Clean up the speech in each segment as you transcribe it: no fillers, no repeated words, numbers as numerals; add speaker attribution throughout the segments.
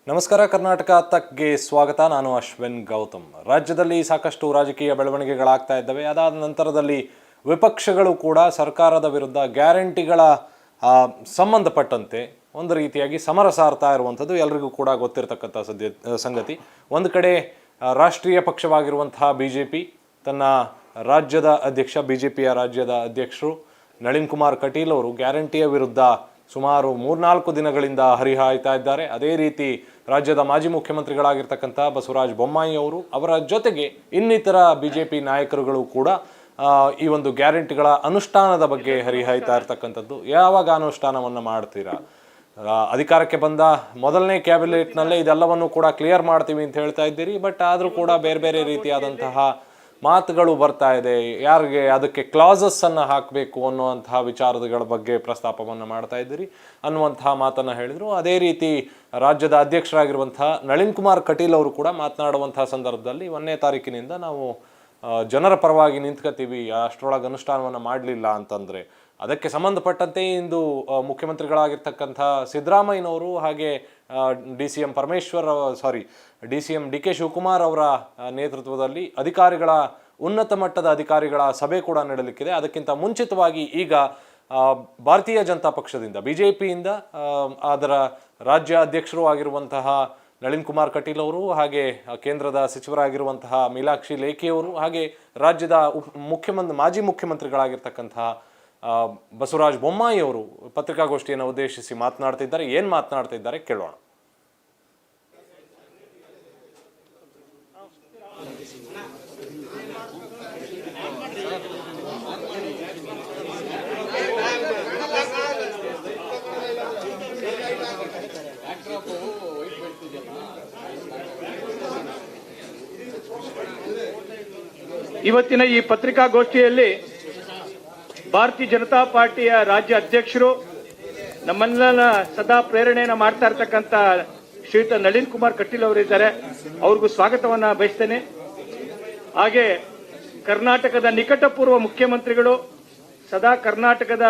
Speaker 1: ನಮಸ್ಕಾರ. ಕರ್ನಾಟಕ ತಕ್ಗೆ ಸ್ವಾಗತ. ನಾನು ಅಶ್ವಿನ್ ಗೌತಮ್. ರಾಜ್ಯದಲ್ಲಿ ಸಾಕಷ್ಟು ರಾಜಕೀಯ ಬೆಳವಣಿಗೆಗಳಾಗ್ತಾ ಇದ್ದಾವೆ. ಅದಾದ ನಂತರದಲ್ಲಿ ವಿಪಕ್ಷಗಳು ಕೂಡ ಸರ್ಕಾರದ ವಿರುದ್ಧ ಗ್ಯಾರಂಟಿಗಳ ಸಂಬಂಧಪಟ್ಟಂತೆ ಒಂದು ರೀತಿಯಾಗಿ ಸಮರ ಸಾರ್ತಾ ಇರುವಂಥದ್ದು ಎಲ್ರಿಗೂ ಕೂಡ ಗೊತ್ತಿರತಕ್ಕಂಥ ಸಂಗತಿ. ಒಂದು ಕಡೆ ರಾಷ್ಟ್ರೀಯ ಪಕ್ಷವಾಗಿರುವಂತಹ BJP ತನ್ನ ರಾಜ್ಯದ ಅಧ್ಯಕ್ಷ, BJPಯ ರಾಜ್ಯದ ಅಧ್ಯಕ್ಷರು ನಳಿನ್ ಕುಮಾರ್ ಕಟೀಲ್ ಅವರು ಗ್ಯಾರಂಟಿಯ ವಿರುದ್ಧ ಸುಮಾರು 3-4 ದಿನಗಳಿಂದ ಹರಿಹಾಯ್ತಾ ಇದ್ದಾರೆ. ಅದೇ ರೀತಿ ರಾಜ್ಯದ ಮಾಜಿ ಮುಖ್ಯಮಂತ್ರಿಗಳಾಗಿರ್ತಕ್ಕಂಥ ಬಸವರಾಜ ಬೊಮ್ಮಾಯಿ ಅವರು, ಅವರ ಜೊತೆಗೆ ಇನ್ನಿತರ BJP ನಾಯಕರುಗಳು ಕೂಡ ಈ ಒಂದು ಗ್ಯಾರಂಟಿಗಳ ಅನುಷ್ಠಾನದ ಬಗ್ಗೆ ಹರಿಹಾಯ್ತಾ ಇರ್ತಕ್ಕಂಥದ್ದು. ಯಾವಾಗ ಅನುಷ್ಠಾನವನ್ನು ಮಾಡ್ತೀರಾ? ಅಧಿಕಾರಕ್ಕೆ ಬಂದ ಮೊದಲನೇ ಕ್ಯಾಬಿನೆಟ್ನಲ್ಲೇ ಇದೆಲ್ಲವನ್ನು ಕೂಡ ಕ್ಲಿಯರ್ ಮಾಡ್ತೀವಿ ಅಂತ ಹೇಳ್ತಾ ಇದ್ದೀರಿ. ಬಟ್ ಆದರೂ ಕೂಡ ಬೇರೆ ಬೇರೆ ರೀತಿಯಾದಂತಹ ಮಾತುಗಳು ಬರ್ತಾ ಇದೆ. ಯಾರಿಗೆ ಅದಕ್ಕೆ ಕ್ಲಾಸಸ್ ಅನ್ನು ಹಾಕಬೇಕು ಅನ್ನುವಂತಹ ವಿಚಾರಗಳ ಬಗ್ಗೆ ಪ್ರಸ್ತಾಪವನ್ನು ಮಾಡ್ತಾ ಇದ್ದೀರಿ ಅನ್ನುವಂತಹ ಮಾತನ್ನು ಹೇಳಿದರು. ಅದೇ ರೀತಿ ರಾಜ್ಯದ ಅಧ್ಯಕ್ಷರಾಗಿರುವಂತಹ ನಳಿನ್ ಕುಮಾರ್ ಕಟೀಲ್ ಅವರು ಕೂಡ ಮಾತನಾಡುವಂತಹ ಸಂದರ್ಭದಲ್ಲಿ 1ನೇ ತಾರೀಕಿನಿಂದ ನಾವು ಜನರ ಪರವಾಗಿ ನಿಂತ್ಕೋತೀವಿ, ಅಷ್ಟರೊಳಗೆ ಅನುಷ್ಠಾನವನ್ನು ಮಾಡಲಿಲ್ಲ ಅಂತಂದರೆ ಅದಕ್ಕೆ ಸಂಬಂಧಪಟ್ಟಂತೆ ಇಂದು ಮುಖ್ಯಮಂತ್ರಿಗಳಾಗಿರ್ತಕ್ಕಂಥ ಸಿದ್ದರಾಮಯ್ಯನವರು ಹಾಗೆ DCM DK ಶಿವಕುಮಾರ್ ಅವರ ನೇತೃತ್ವದಲ್ಲಿ ಅಧಿಕಾರಿಗಳ ಉನ್ನತ ಮಟ್ಟದ ಅಧಿಕಾರಿಗಳ ಸಭೆ ಕೂಡ ನಡೆಯಲಿಕ್ಕಿದೆ. ಅದಕ್ಕಿಂತ ಮುಂಚಿತವಾಗಿ ಈಗ ಭಾರತೀಯ ಜನತಾ ಪಕ್ಷದಿಂದ BJPಯಿಂದ ಅದರ ರಾಜ್ಯ ಅಧ್ಯಕ್ಷರು ಆಗಿರುವಂತಹ ನಳಿನ್ ಕುಮಾರ್ ಕಟೀಲ್ ಅವರು, ಹಾಗೆ ಕೇಂದ್ರದ ಸಚಿವರಾಗಿರುವಂತಹ ಮೀನಾಕ್ಷಿ ಲೇಖಿ ಅವರು, ಹಾಗೆ ರಾಜ್ಯದ ಮಾಜಿ ಮುಖ್ಯಮಂತ್ರಿಗಳಾಗಿರ್ತಕ್ಕಂತಹ ಬಸವರಾಜ ಬೊಮ್ಮಾಯಿ ಅವರು ಪತ್ರಿಕಾಗೋಷ್ಠಿಯನ್ನು ಉದ್ದೇಶಿಸಿ ಮಾತನಾಡ್ತಿದ್ದಾರೆ. ಏನು ಮಾತನಾಡ್ತಿದ್ದಾರೆ ಕೇಳೋಣ.
Speaker 2: ಇವತ್ತಿನ ಈ ಪತ್ರಿಕಾಗೋಷ್ಠಿಯಲ್ಲಿ ಭಾರತೀಯ ಜನತಾ ಪಾರ್ಟಿಯ ರಾಜ್ಯ ಅಧ್ಯಕ್ಷರು, ನಮ್ಮನ್ನೆಲ್ಲ ಸದಾ ಪ್ರೇರಣೆಯನ್ನು ಮಾಡ್ತಾ ಇರ್ತಕ್ಕಂಥ ಶ್ರೀಯುತ ನಳಿನ್ ಕುಮಾರ್ ಕಟೀಲ್ ಅವರಿದ್ದಾರೆ. ಅವ್ರಿಗೂ ಸ್ವಾಗತವನ್ನ ಬಯಸ್ತೇನೆ. ಹಾಗೆ ಕರ್ನಾಟಕದ ನಿಕಟಪೂರ್ವ ಮುಖ್ಯಮಂತ್ರಿಗಳು, ಸದಾ ಕರ್ನಾಟಕದ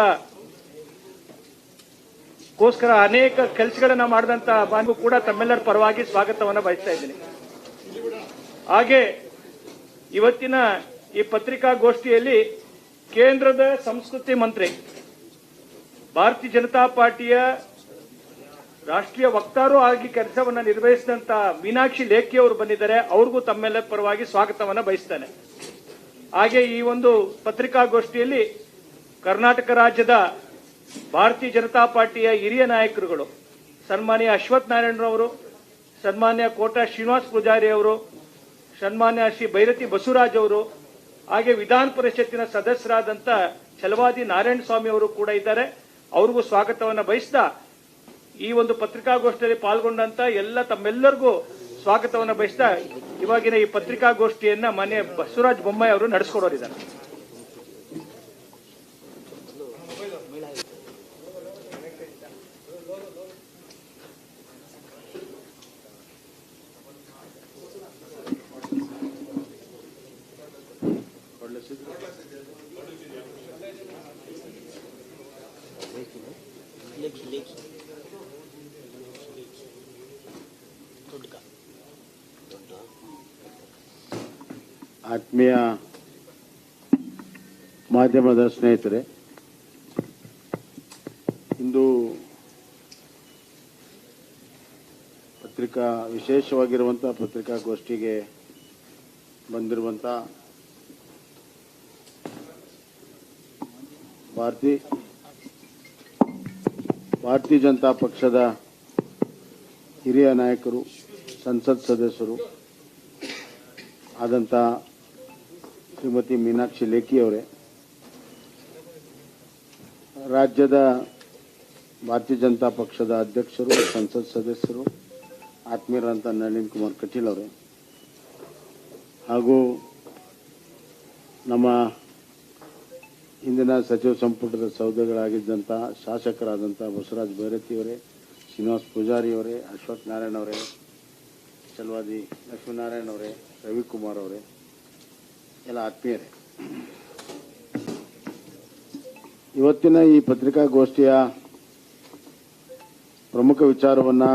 Speaker 2: ಗೋಸ್ಕರ ಅನೇಕ ಕೆಲಸಗಳನ್ನ ಮಾಡಿದಂತ ಬಾಂಧವರು ಕೂಡ ತಮ್ಮೆಲ್ಲರ ಪರವಾಗಿ ಸ್ವಾಗತವನ್ನ ಬಯಸ್ತಾ ಇದ್ದೀನಿ. ಹಾಗೆ ಇವತ್ತಿನ ಈ ಪತ್ರಿಕಾಗೋಷ್ಠಿಯಲ್ಲಿ ಕೇಂದ್ರದ ಸಂಸ್ಕೃತಿ ಮಂತ್ರಿ, ಭಾರತೀಯ ಜನತಾ ಪಾರ್ಟಿಯ ರಾಷ್ಟ್ರೀಯ ವಕ್ತಾರು ಆಗಿ ಕೆಲಸವನ್ನ ನಿರ್ವಹಿಸಿದಂತ ಮೀನಾಕ್ಷಿ ಲೇಖಿ ಅವರು ಬಂದಿದ್ದಾರೆ. ಅವ್ರಿಗೂ ತಮ್ಮೆಲ್ಲರ ಪರವಾಗಿ ಸ್ವಾಗತವನ್ನ ಬಯಸ್ತೇನೆ. ಹಾಗೆ ಈ ಒಂದು ಪತ್ರಿಕಾಗೋಷ್ಠಿಯಲ್ಲಿ ಕರ್ನಾಟಕ ರಾಜ್ಯದ ಭಾರತೀಯ ಜನತಾ ಪಾರ್ಟಿಯ ಹಿರಿಯ ನಾಯಕರುಗಳು, ಸನ್ಮಾನ್ಯ ಅಶ್ವಥ್ ನಾರಾಯಣರವರು, ಸನ್ಮಾನ್ಯ ಕೋಟಾ ಶ್ರೀನಿವಾಸ್ ಪೂಜಾರಿ ಅವರು, ಸನ್ಮಾನ್ಯ ಶ್ರೀ ಭೈರತಿ ಬಸವರಾಜ್ ಅವರು, ಹಾಗೆ ವಿಧಾನ ಪರಿಷತ್ತಿನ ಸದಸ್ಯರಾದಂತ ಛಲವಾದಿ ನಾರಾಯಣ ಸ್ವಾಮಿ ಅವರು ಕೂಡ ಇದ್ದಾರೆ. ಅವ್ರಿಗೂ ಸ್ವಾಗತವನ್ನ ಬಯಸ್ತಾ ಈ ಒಂದು ಪತ್ರಿಕಾಗೋಷ್ಠಿಯಲ್ಲಿ ಪಾಲ್ಗೊಂಡಂತ ತಮ್ಮೆಲ್ಲರಿಗೂ ಸ್ವಾಗತವನ್ನ ಬಯಸ್ತಾ ಇವಾಗಿನ ಈ ಪತ್ರಿಕಾಗೋಷ್ಠಿಯನ್ನ ಮಾನ್ಯ ಬಸವರಾಜ ಬೊಮ್ಮಾಯಿ ಅವರು ನಡೆಸಿಕೊಡೋರಿದ್ದಾರೆ.
Speaker 3: ಆತ್ಮೀಯ ಮಾಧ್ಯಮದ ಸ್ನೇಹಿತರೆ, ಇಂದು ವಿಶೇಷವಾಗಿರುವಂತಹ ಪತ್ರಿಕಾಗೋಷ್ಠಿಗೆ ಬಂದಿರುವಂತ ಭಾರತೀಯ ಜನತಾ ಪಕ್ಷದ ಹಿರಿಯ ನಾಯಕರು, ಸಂಸತ್ ಸದಸ್ಯರು ಆದಂತ ಶ್ರೀಮತಿ ಮೀನಾಕ್ಷಿ ಲೇಖಿ ಅವರೇ, ರಾಜ್ಯದ ಭಾರತೀಯ ಜನತಾ ಪಕ್ಷದ ಅಧ್ಯಕ್ಷರು, ಸಂಸತ್ ಸದಸ್ಯರು, ಆತ್ಮೀಯರಂತ ನಳಿನ್ ಕುಮಾರ್ ಕಟೀಲ್ ಅವರೇ, ಹಾಗೂ ನಮ್ಮ ಹಿಂದಿನ ಸಚಿವ ಸಂಪುಟದ ಸೌದೆಗಳಾಗಿದ್ದಂಥ ಶಾಸಕರಾದಂಥ ಬಸವರಾಜ ಭೈರತಿಯವರೇ, ಶ್ರೀನಿವಾಸ್ ಪೂಜಾರಿ ಅವರೇ, ಅಶ್ವಥ್ ನಾರಾಯಣ ಅವರೇ, ಛಲವಾದಿ ಲಕ್ಷ್ಮೀನಾರಾಯಣ ಅವರೇ, ರವಿಕುಮಾರ್ ಅವರೇ, ಎಲ್ಲ ಆತ್ಮೀಯರೇ, ಇವತ್ತಿನ ಈ ಪತ್ರಿಕಾಗೋಷ್ಠಿಯ ಪ್ರಮುಖ ವಿಚಾರವನ್ನ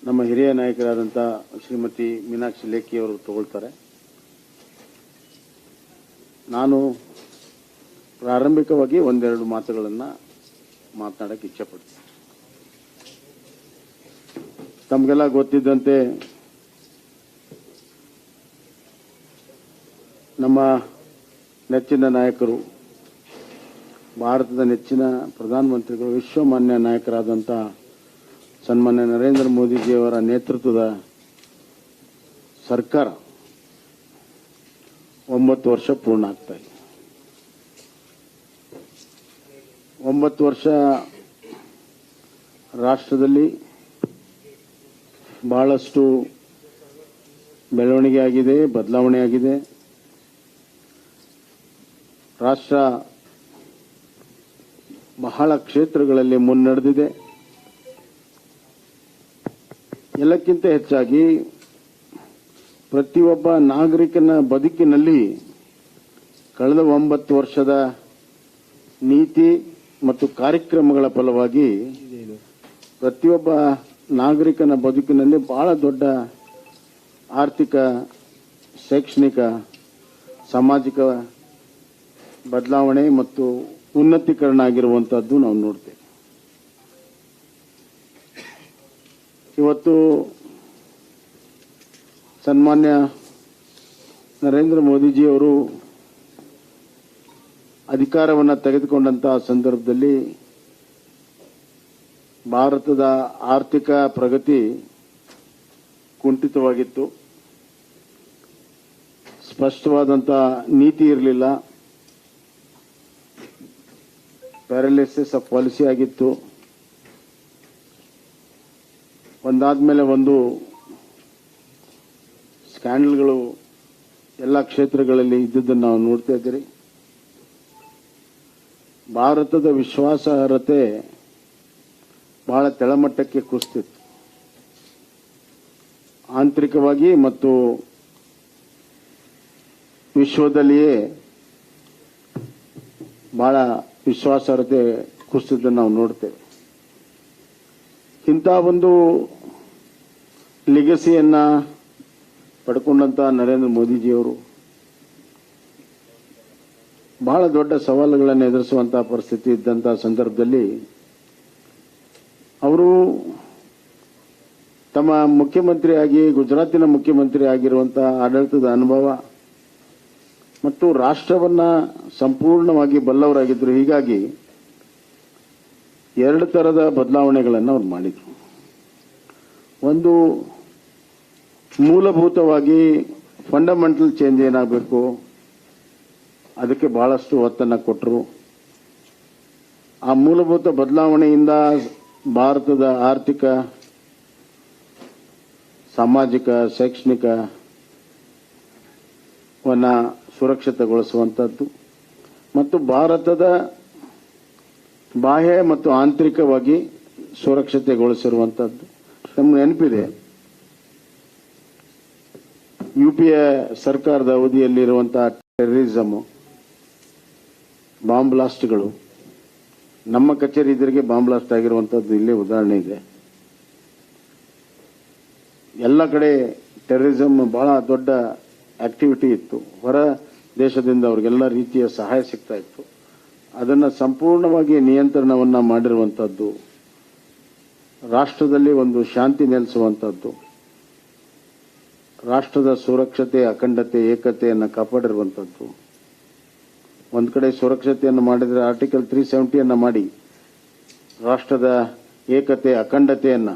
Speaker 3: ನಮ್ಮ ಹಿರಿಯ ನಾಯಕರಾದಂಥ ಶ್ರೀಮತಿ ಮೀನಾಕ್ಷಿ ಲೇಖಿ ಅವರು ತಗೊಳ್ತಾರೆ. ನಾನು ಪ್ರಾರಂಭಿಕವಾಗಿ ಒಂದೆರಡು ಮಾತುಗಳನ್ನು ಮಾತನಾಡಕ್ಕೆ ಇಚ್ಛೆಪಡ್ತೀನಿ. ತಮಗೆಲ್ಲ ಗೊತ್ತಿದ್ದಂತೆ ನಮ್ಮ ನೆಚ್ಚಿನ ನಾಯಕರು, ಭಾರತದ ನೆಚ್ಚಿನ ಪ್ರಧಾನಮಂತ್ರಿಗಳು, ವಿಶ್ವಮಾನ್ಯ ನಾಯಕರಾದಂಥ ಸನ್ಮಾನ್ಯ ನರೇಂದ್ರ ಮೋದಿಜಿಯವರ ನೇತೃತ್ವದ ಸರ್ಕಾರ 9 ವರ್ಷ ಪೂರ್ಣ ಆಗ್ತಾ ಇದೆ. 9 ವರ್ಷ ರಾಷ್ಟ್ರದಲ್ಲಿ ಬಹಳಷ್ಟು ಬೆಳವಣಿಗೆ ಆಗಿದೆ, ಬದಲಾವಣೆ ಆಗಿದೆ. ರಾಷ್ಟ್ರ ಬಹಳ ಕ್ಷೇತ್ರಗಳಲ್ಲಿ ಮುನ್ನಡೆದಿದೆ. ಎಲ್ಲಕ್ಕಿಂತ ಹೆಚ್ಚಾಗಿ ಪ್ರತಿಯೊಬ್ಬ ನಾಗರಿಕನ ಬದುಕಿನಲ್ಲಿ ಕಳೆದ 9 ವರ್ಷದ ನೀತಿ ಮತ್ತು ಕಾರ್ಯಕ್ರಮಗಳ ಫಲವಾಗಿ ಪ್ರತಿಯೊಬ್ಬ ನಾಗರಿಕನ ಬದುಕಿನಲ್ಲಿ ಬಹಳ ದೊಡ್ಡ ಆರ್ಥಿಕ, ಶೈಕ್ಷಣಿಕ, ಸಾಮಾಜಿಕ ಬದಲಾವಣೆ ಮತ್ತು ಉನ್ನತೀಕರಣ ಆಗಿರುವಂತಹದ್ದು ನಾವು ನೋಡ್ತೇವೆ. ಇವತ್ತು ಸನ್ಮಾನ್ಯ ನರೇಂದ್ರ ಮೋದಿಜಿಯವರು ಅಧಿಕಾರವನ್ನು ತೆಗೆದುಕೊಂಡಂತಹ ಸಂದರ್ಭದಲ್ಲಿ ಭಾರತದ ಆರ್ಥಿಕ ಪ್ರಗತಿ ಕುಂಠಿತವಾಗಿತ್ತು. ಸ್ಪಷ್ಟವಾದಂತಹ ನೀತಿ ಇರಲಿಲ್ಲ. ಪ್ಯಾರಲಿಸಿಸ್ ಆಫ್ ಪಾಲಿಸಿ ಆಗಿತ್ತು. ಒಂದಾದ್ಮೇಲೆ ಒಂದು ಸ್ಕ್ಯಾಂಡಲ್ಗಳು ಎಲ್ಲ ಕ್ಷೇತ್ರಗಳಲ್ಲಿ ಇದ್ದುದನ್ನು ನಾವು ನೋಡ್ತಾ ಇದ್ದೀರಿ. ಭಾರತದ ವಿಶ್ವಾಸಾರ್ಹತೆ ಬಹಳ ತೆಳಮಟ್ಟಕ್ಕೆ ಕುಸಿತಿತ್ತು. ಆಂತರಿಕವಾಗಿ ಮತ್ತು ವಿಶ್ವದಲ್ಲಿಯೇ ಬಹಳ ವಿಶ್ವಾಸಾರ್ಹತೆ ಕುಸಿತದನ್ನು ನಾವು ನೋಡ್ತೇವೆ. ಇಂಥ ಒಂದು ಲಿಗಸಿಯನ್ನ ಪಡ್ಕೊಂಡಂತ ನರೇಂದ್ರ ಮೋದಿಜಿಯವರು ಬಹಳ ದೊಡ್ಡ ಸವಾಲುಗಳನ್ನು ಎದುರಿಸುವಂತಹ ಪರಿಸ್ಥಿತಿ ಇದ್ದಂತಹ ಸಂದರ್ಭದಲ್ಲಿ ಅವರು ತಮ್ಮ ಮುಖ್ಯಮಂತ್ರಿಯಾಗಿ, ಗುಜರಾತಿನ ಮುಖ್ಯಮಂತ್ರಿ ಆಗಿರುವಂತಹ ಆಡಳಿತದ ಅನುಭವ ಮತ್ತು ರಾಷ್ಟ್ರವನ್ನ ಸಂಪೂರ್ಣವಾಗಿ ಬಲ್ಲವರಾಗಿದ್ದರು. ಹೀಗಾಗಿ 2 ತರದ ಬದಲಾವಣೆಗಳನ್ನು ಅವ್ರು ಮಾಡಿದ್ರು. ಒಂದು, ಮೂಲಭೂತವಾಗಿ ಫಂಡಮೆಂಟಲ್ ಚೇಂಜ್ ಏನಾಗಬೇಕು ಅದಕ್ಕೆ ಬಹಳಷ್ಟು ಒತ್ತನ್ನು ಕೊಟ್ಟರು. ಆ ಮೂಲಭೂತ ಬದಲಾವಣೆಯಿಂದ ಭಾರತದ ಆರ್ಥಿಕ, ಸಾಮಾಜಿಕ, ಶೈಕ್ಷಣಿಕವನ್ನ ಸುರಕ್ಷಿತಗೊಳಿಸುವಂಥದ್ದು ಮತ್ತು ಭಾರತದ ಬಾಹ್ಯ ಮತ್ತು ಆಂತರಿಕವಾಗಿ ಸುರಕ್ಷತೆಗೊಳಿಸಿರುವಂಥದ್ದು. ನಮ್ಗೆ ನೆನಪಿದೆ, UPA ಸರ್ಕಾರದ ಅವಧಿಯಲ್ಲಿರುವಂತಹ ಟೆರರಿಸಮ್, ಬಾಂಬ್ ಬ್ಲಾಸ್ಟ್ಗಳು, ನಮ್ಮ ಕಚೇರಿ ಎದುರಿಗೆ ಬಾಂಬ್ ಬ್ಲಾಸ್ಟ್ ಆಗಿರುವಂಥದ್ದು ಇಲ್ಲೇ ಉದಾಹರಣೆ ಇದೆ. ಎಲ್ಲ ಕಡೆ ಟೆರರಿಸಮ್ ಬಹಳ ದೊಡ್ಡ ಆಕ್ಟಿವಿಟಿ ಇತ್ತು. ಹೊರ ದೇಶದಿಂದ ಅವ್ರಿಗೆಲ್ಲ ರೀತಿಯ ಸಹಾಯ ಸಿಗ್ತಾ ಇತ್ತು. ಅದನ್ನು ಸಂಪೂರ್ಣವಾಗಿ ನಿಯಂತ್ರಣವನ್ನ ಮಾಡಿರುವಂಥದ್ದು, ರಾಷ್ಟ್ರದಲ್ಲಿ ಒಂದು ಶಾಂತಿ ನೆಲೆಸುವಂಥದ್ದು, ರಾಷ್ಟ್ರದ ಸುರಕ್ಷತೆ, ಅಖಂಡತೆ, ಏಕತೆಯನ್ನು ಕಾಪಾಡಿರುವಂಥದ್ದು. ಒಂದು ಕಡೆ ಸುರಕ್ಷತೆಯನ್ನು ಮಾಡಿದರೆ ಆರ್ಟಿಕಲ್ 370 ಮಾಡಿ ರಾಷ್ಟ್ರದ ಏಕತೆ, ಅಖಂಡತೆಯನ್ನು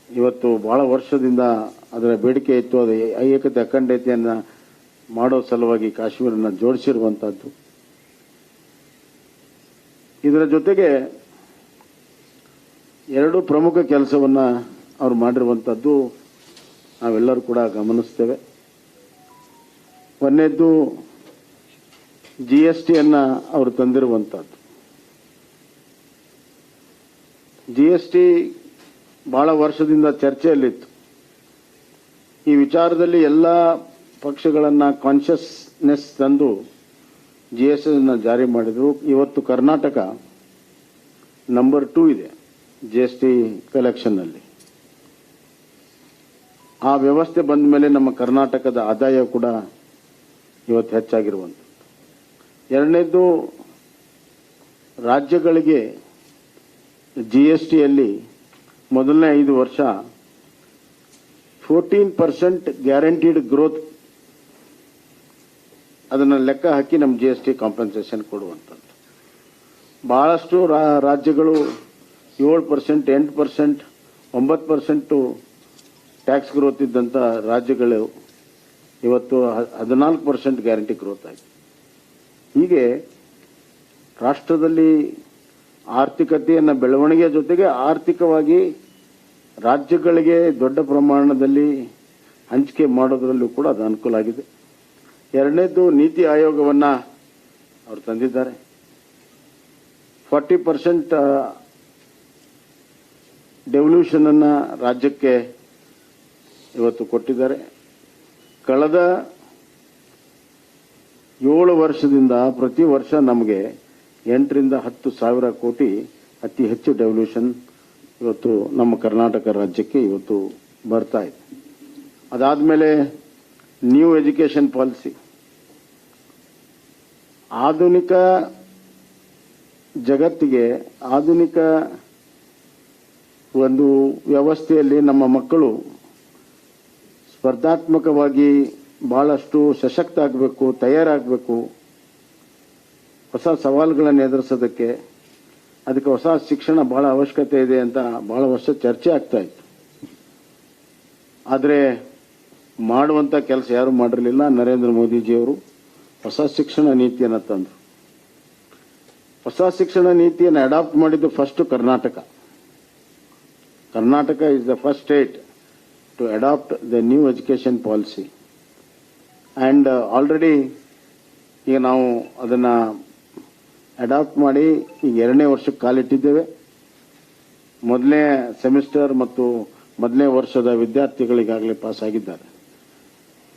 Speaker 3: ಇವತ್ತು ಬಹಳ ವರ್ಷದಿಂದ ಅದರ ಬೇಡಿಕೆ ಇತ್ತು. ಅದು ಏಕತೆ, ಅಖಂಡತೆಯನ್ನು ಮಾಡೋ ಸಲುವಾಗಿ ಕಾಶ್ಮೀರನ ಜೋಡಿಸಿರುವಂತಹದ್ದು. ಇದರ ಜೊತೆಗೆ 2 ಪ್ರಮುಖ ಕೆಲಸವನ್ನ ಅವರು ಮಾಡಿರುವಂತಹದ್ದು ನಾವೆಲ್ಲರೂ ಕೂಡ ಗಮನಿಸ್ತೇವೆ. ಒಂದನೇದ್ದು GSTಯನ್ನ ಅವರು ತಂದಿರುವಂತಹದ್ದು. GST ಬಹಳ ವರ್ಷದಿಂದ ಚರ್ಚೆಯಲ್ಲಿತ್ತು. ಈ ವಿಚಾರದಲ್ಲಿ ಎಲ್ಲ ಪಕ್ಷಗಳನ್ನ ಕಾನ್ಷಿಯಸ್ನೆಸ್ ತಂದು GST ಜಾರಿ ಮಾಡಿದ್ರು. ಇವತ್ತು ಕರ್ನಾಟಕ ನಂಬರ್ 2 ಇದೆ GST ಕಲೆಕ್ಷನ್ ನಲ್ಲಿ. ಆ ವ್ಯವಸ್ಥೆ ಬಂದ ಮೇಲೆ ನಮ್ಮ ಕರ್ನಾಟಕದ ಆದಾಯ ಕೂಡ ಇವತ್ತು ಹೆಚ್ಚಾಗಿರುವಂಥದ್ದು. ಎರಡನೇದು, ರಾಜ್ಯಗಳಿಗೆ GSTಯಲ್ಲಿ ಮೊದಲನೇ 5 ವರ್ಷ 14% ಗ್ಯಾರಂಟಿಡ್ ಗ್ರೋತ್ ಅದನ್ನು ಲೆಕ್ಕ ಹಾಕಿ ನಮ್ಮ GST ಕಾಂಪನ್ಸೇಷನ್ ಕೊಡುವಂಥದ್ದು. ಬಹಳಷ್ಟು ರಾಜ್ಯಗಳು 7%, 8%, 9% ಟ್ಯಾಕ್ಸ್ ಗ್ರೋತ್ ಇದ್ದಂಥ ರಾಜ್ಯಗಳು ಇವತ್ತು 14% ಗ್ಯಾರಂಟಿ ಗ್ರೋತ್ ಆಗಿದೆ. ಹೀಗೆ ರಾಷ್ಟ್ರದಲ್ಲಿ ಆರ್ಥಿಕತೆಯನ್ನು ಬೆಳವಣಿಗೆ ಜೊತೆಗೆ ಆರ್ಥಿಕವಾಗಿ ರಾಜ್ಯಗಳಿಗೆ ದೊಡ್ಡ ಪ್ರಮಾಣದಲ್ಲಿ ಹಂಚಿಕೆ ಮಾಡೋದ್ರಲ್ಲೂ ಕೂಡ ಅದು ಅನುಕೂಲ ಆಗಿದೆ. ಎರಡನೇದು, ನೀತಿ ಆಯೋಗವನ್ನು ಅವರು ತಂದಿದ್ದಾರೆ. 40% ಡೆವಲ್ಯೂಷನ್ ಅನ್ನು ರಾಜ್ಯಕ್ಕೆ ಇವತ್ತು ಕೊಟ್ಟಿದ್ದಾರೆ. ಕಳೆದ 7 ವರ್ಷದಿಂದ ಪ್ರತಿ ವರ್ಷ ನಮಗೆ 8 ರಿಂದ 10 ಸಾವಿರ ಕೋಟಿ ಅತಿ ಹೆಚ್ಚು ಡೆವಲ್ಯೂಷನ್ ಇವತ್ತು ನಮ್ಮ ಕರ್ನಾಟಕ ರಾಜ್ಯಕ್ಕೆ ಇವತ್ತು ಬರ್ತಾ ಇದೆ. ಅದಾದಮೇಲೆ ನ್ಯೂ ಎಜುಕೇಷನ್ ಪಾಲಿಸಿ, ಆಧುನಿಕ ಜಗತ್ತಿಗೆ ಆಧುನಿಕ ಒಂದು ವ್ಯವಸ್ಥೆಯಲ್ಲಿ ನಮ್ಮ ಮಕ್ಕಳು ಸ್ಪರ್ಧಾತ್ಮಕವಾಗಿ ಬಹಳಷ್ಟು ಸಶಕ್ತ ಆಗಬೇಕು, ತಯಾರಾಗಬೇಕು, ಹೊಸ ಸವಾಲುಗಳನ್ನು ಎದುರಿಸೋದಕ್ಕೆ ಅದಕ್ಕೆ ಹೊಸ ಶಿಕ್ಷಣ ಬಹಳ ಅವಶ್ಯಕತೆ ಇದೆ ಅಂತ ಬಹಳ ವರ್ಷ ಚರ್ಚೆ ಆಗ್ತಾ ಇತ್ತು. ಆದರೆ ಮಾಡುವಂಥ ಕೆಲಸ ಯಾರು ಮಾಡಿರಲಿಲ್ಲ. ನರೇಂದ್ರ ಮೋದಿಜಿಯವರು ಹೊಸ ಶಿಕ್ಷಣ ನೀತಿಯನ್ನು ತಂದರು. ಹೊಸ ಶಿಕ್ಷಣ ನೀತಿಯನ್ನು ಅಡಾಪ್ಟ್ ಮಾಡಿದ್ದು first Karnataka. Karnataka is the first state to adopt the new education policy. And already ಈಗ ನಾವು ಅದನ್ನು ಅಡಾಪ್ಟ್ ಮಾಡಿ ಈಗ 2ನೇ ವರ್ಷಕ್ಕೆ ಕಾಲಿಟ್ಟಿದ್ದೇವೆ. ಮೊದಲನೇ ಸೆಮಿಸ್ಟರ್ ಮತ್ತು ಮೊದಲನೇ ವರ್ಷದ ವಿದ್ಯಾರ್ಥಿಗಳಿಗಾಗಲೇ ಪಾಸ್ ಆಗಿದ್ದಾರೆ.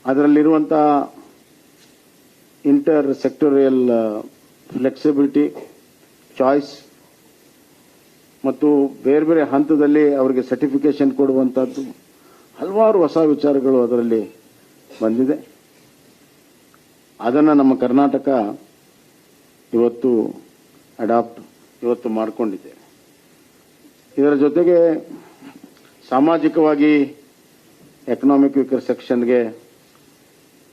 Speaker 3: ಅದರಲ್ಲಿರುವಂಥ ಇಂಟರ್ ಸೆಕ್ಟೋರಿಯಲ್ ಫ್ಲೆಕ್ಸಿಬಿಲಿಟಿ, ಚಾಯ್ಸ್ ಮತ್ತು ಬೇರೆ ಬೇರೆ ಹಂತದಲ್ಲಿ ಅವರಿಗೆ ಸರ್ಟಿಫಿಕೇಶನ್ ಕೊಡುವಂಥದ್ದು ಹಲವಾರು ಹೊಸ ವಿಚಾರಗಳು ಅದರಲ್ಲಿ ಬಂದಿದೆ. ಅದನ್ನು ನಮ್ಮ ಕರ್ನಾಟಕ ಇವತ್ತು ಇವತ್ತು ಮಾಡಿಕೊಂಡಿದೆ. ಇದರ ಜೊತೆಗೆ ಸಾಮಾಜಿಕವಾಗಿ ಎಕನಾಮಿಕ್ ವೀಕರ್ ಸೆಕ್ಷನ್ಗೆ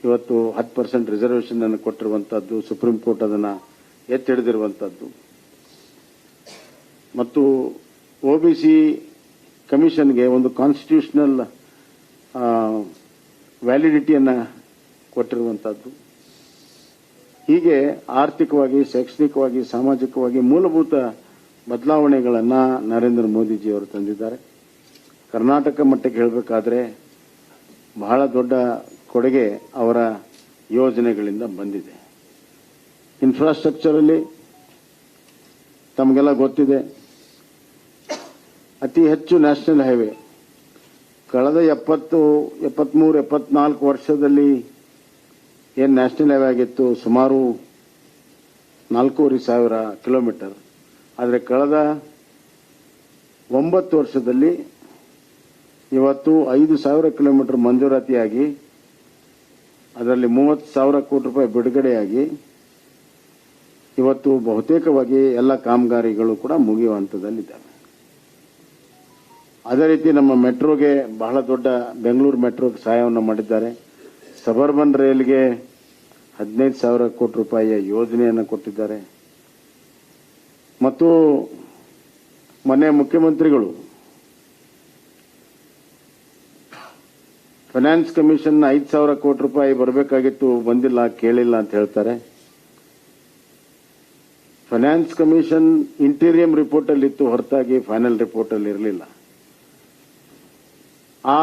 Speaker 3: ಇವತ್ತು 10% ರಿಸರ್ವೇಷನ್ ಅನ್ನು ಕೊಟ್ಟಿರುವಂಥದ್ದು, ಸುಪ್ರೀಂ ಕೋರ್ಟ್ ಅದನ್ನು ಎತ್ತಿ ಹಿಡಿದಿರುವಂಥದ್ದು ಮತ್ತು OBC ಕಮಿಷನ್ಗೆ ಒಂದು ಕಾನ್ಸ್ಟಿಟ್ಯೂಷನಲ್ ವ್ಯಾಲಿಡಿಟಿಯನ್ನು ಕೊಟ್ಟಿರುವಂಥದ್ದು. ಹೀಗೆ ಆರ್ಥಿಕವಾಗಿ, ಶೈಕ್ಷಣಿಕವಾಗಿ, ಸಾಮಾಜಿಕವಾಗಿ ಮೂಲಭೂತ ಬದಲಾವಣೆಗಳನ್ನು ನರೇಂದ್ರ ಮೋದಿಜಿಯವರು ತಂದಿದ್ದಾರೆ. ಕರ್ನಾಟಕ ಮಟ್ಟಕ್ಕೆ ಹೇಳಬೇಕಾದ್ರೆ ಬಹಳ ದೊಡ್ಡ ಕೊಡುಗೆ ಅವರ ಯೋಜನೆಗಳಿಂದ ಬಂದಿದೆ. ಇನ್ಫ್ರಾಸ್ಟ್ರಕ್ಚರಲ್ಲಿ ತಮಗೆಲ್ಲ ಗೊತ್ತಿದೆ, ಅತಿ ಹೆಚ್ಚು ನ್ಯಾಷನಲ್ ಹೈವೇ ಕಳೆದ 73-74 ವರ್ಷದಲ್ಲಿ ಏನು ನ್ಯಾಷನಲ್ ಹೈವೇ ಆಗಿತ್ತು ಸುಮಾರು 4,500 ಕಿಲೋಮೀಟರ್. ಆದರೆ ಕಳೆದ 9 ವರ್ಷದಲ್ಲಿ ಇವತ್ತು 5,000 ಕಿಲೋಮೀಟರ್ ಮಂಜೂರಾತಿಯಾಗಿ ಅದರಲ್ಲಿ 30,000 ಕೋಟಿ ರೂಪಾಯಿ ಬಿಡುಗಡೆಯಾಗಿ ಇವತ್ತು ಬಹುತೇಕವಾಗಿ ಎಲ್ಲ ಕಾಮಗಾರಿಗಳು ಕೂಡ ಮುಗಿಯುವ ಹಂತದಲ್ಲಿದ್ದಾವೆ. ಅದೇ ರೀತಿ ನಮ್ಮ ಮೆಟ್ರೋಗೆ ಬಹಳ ದೊಡ್ಡ ಬೆಂಗಳೂರು ಮೆಟ್ರೋಗೆ ಸಹಾಯವನ್ನು ಮಾಡಿದ್ದಾರೆ. ಸಬರ್ಬನ್ ರೈಲ್ಗೆ 15,000 ಕೋಟಿ ರೂಪಾಯಿಯ ಯೋಜನೆಯನ್ನು ಕೊಟ್ಟಿದ್ದಾರೆ. ಮತ್ತು ಮೊನ್ನೆ ಮುಖ್ಯಮಂತ್ರಿಗಳು ಫೈನಾನ್ಸ್ ಕಮಿಷನ್ 5,000 ಕೋಟಿ ರೂಪಾಯಿ ಬರಬೇಕಾಗಿತ್ತು, ಬಂದಿಲ್ಲ, ಕೇಳಿಲ್ಲ ಅಂತ ಹೇಳ್ತಾರೆ. ಫೈನಾನ್ಸ್ ಕಮಿಷನ್ ಇಂಟೀರಿಯಂ ರಿಪೋರ್ಟ್ ಅಲ್ಲಿ ಇತ್ತು, ಹೊರತಾಗಿ ಫೈನಲ್ ರಿಪೋರ್ಟ್ ಅಲ್ಲಿ ಇರಲಿಲ್ಲ. ಆ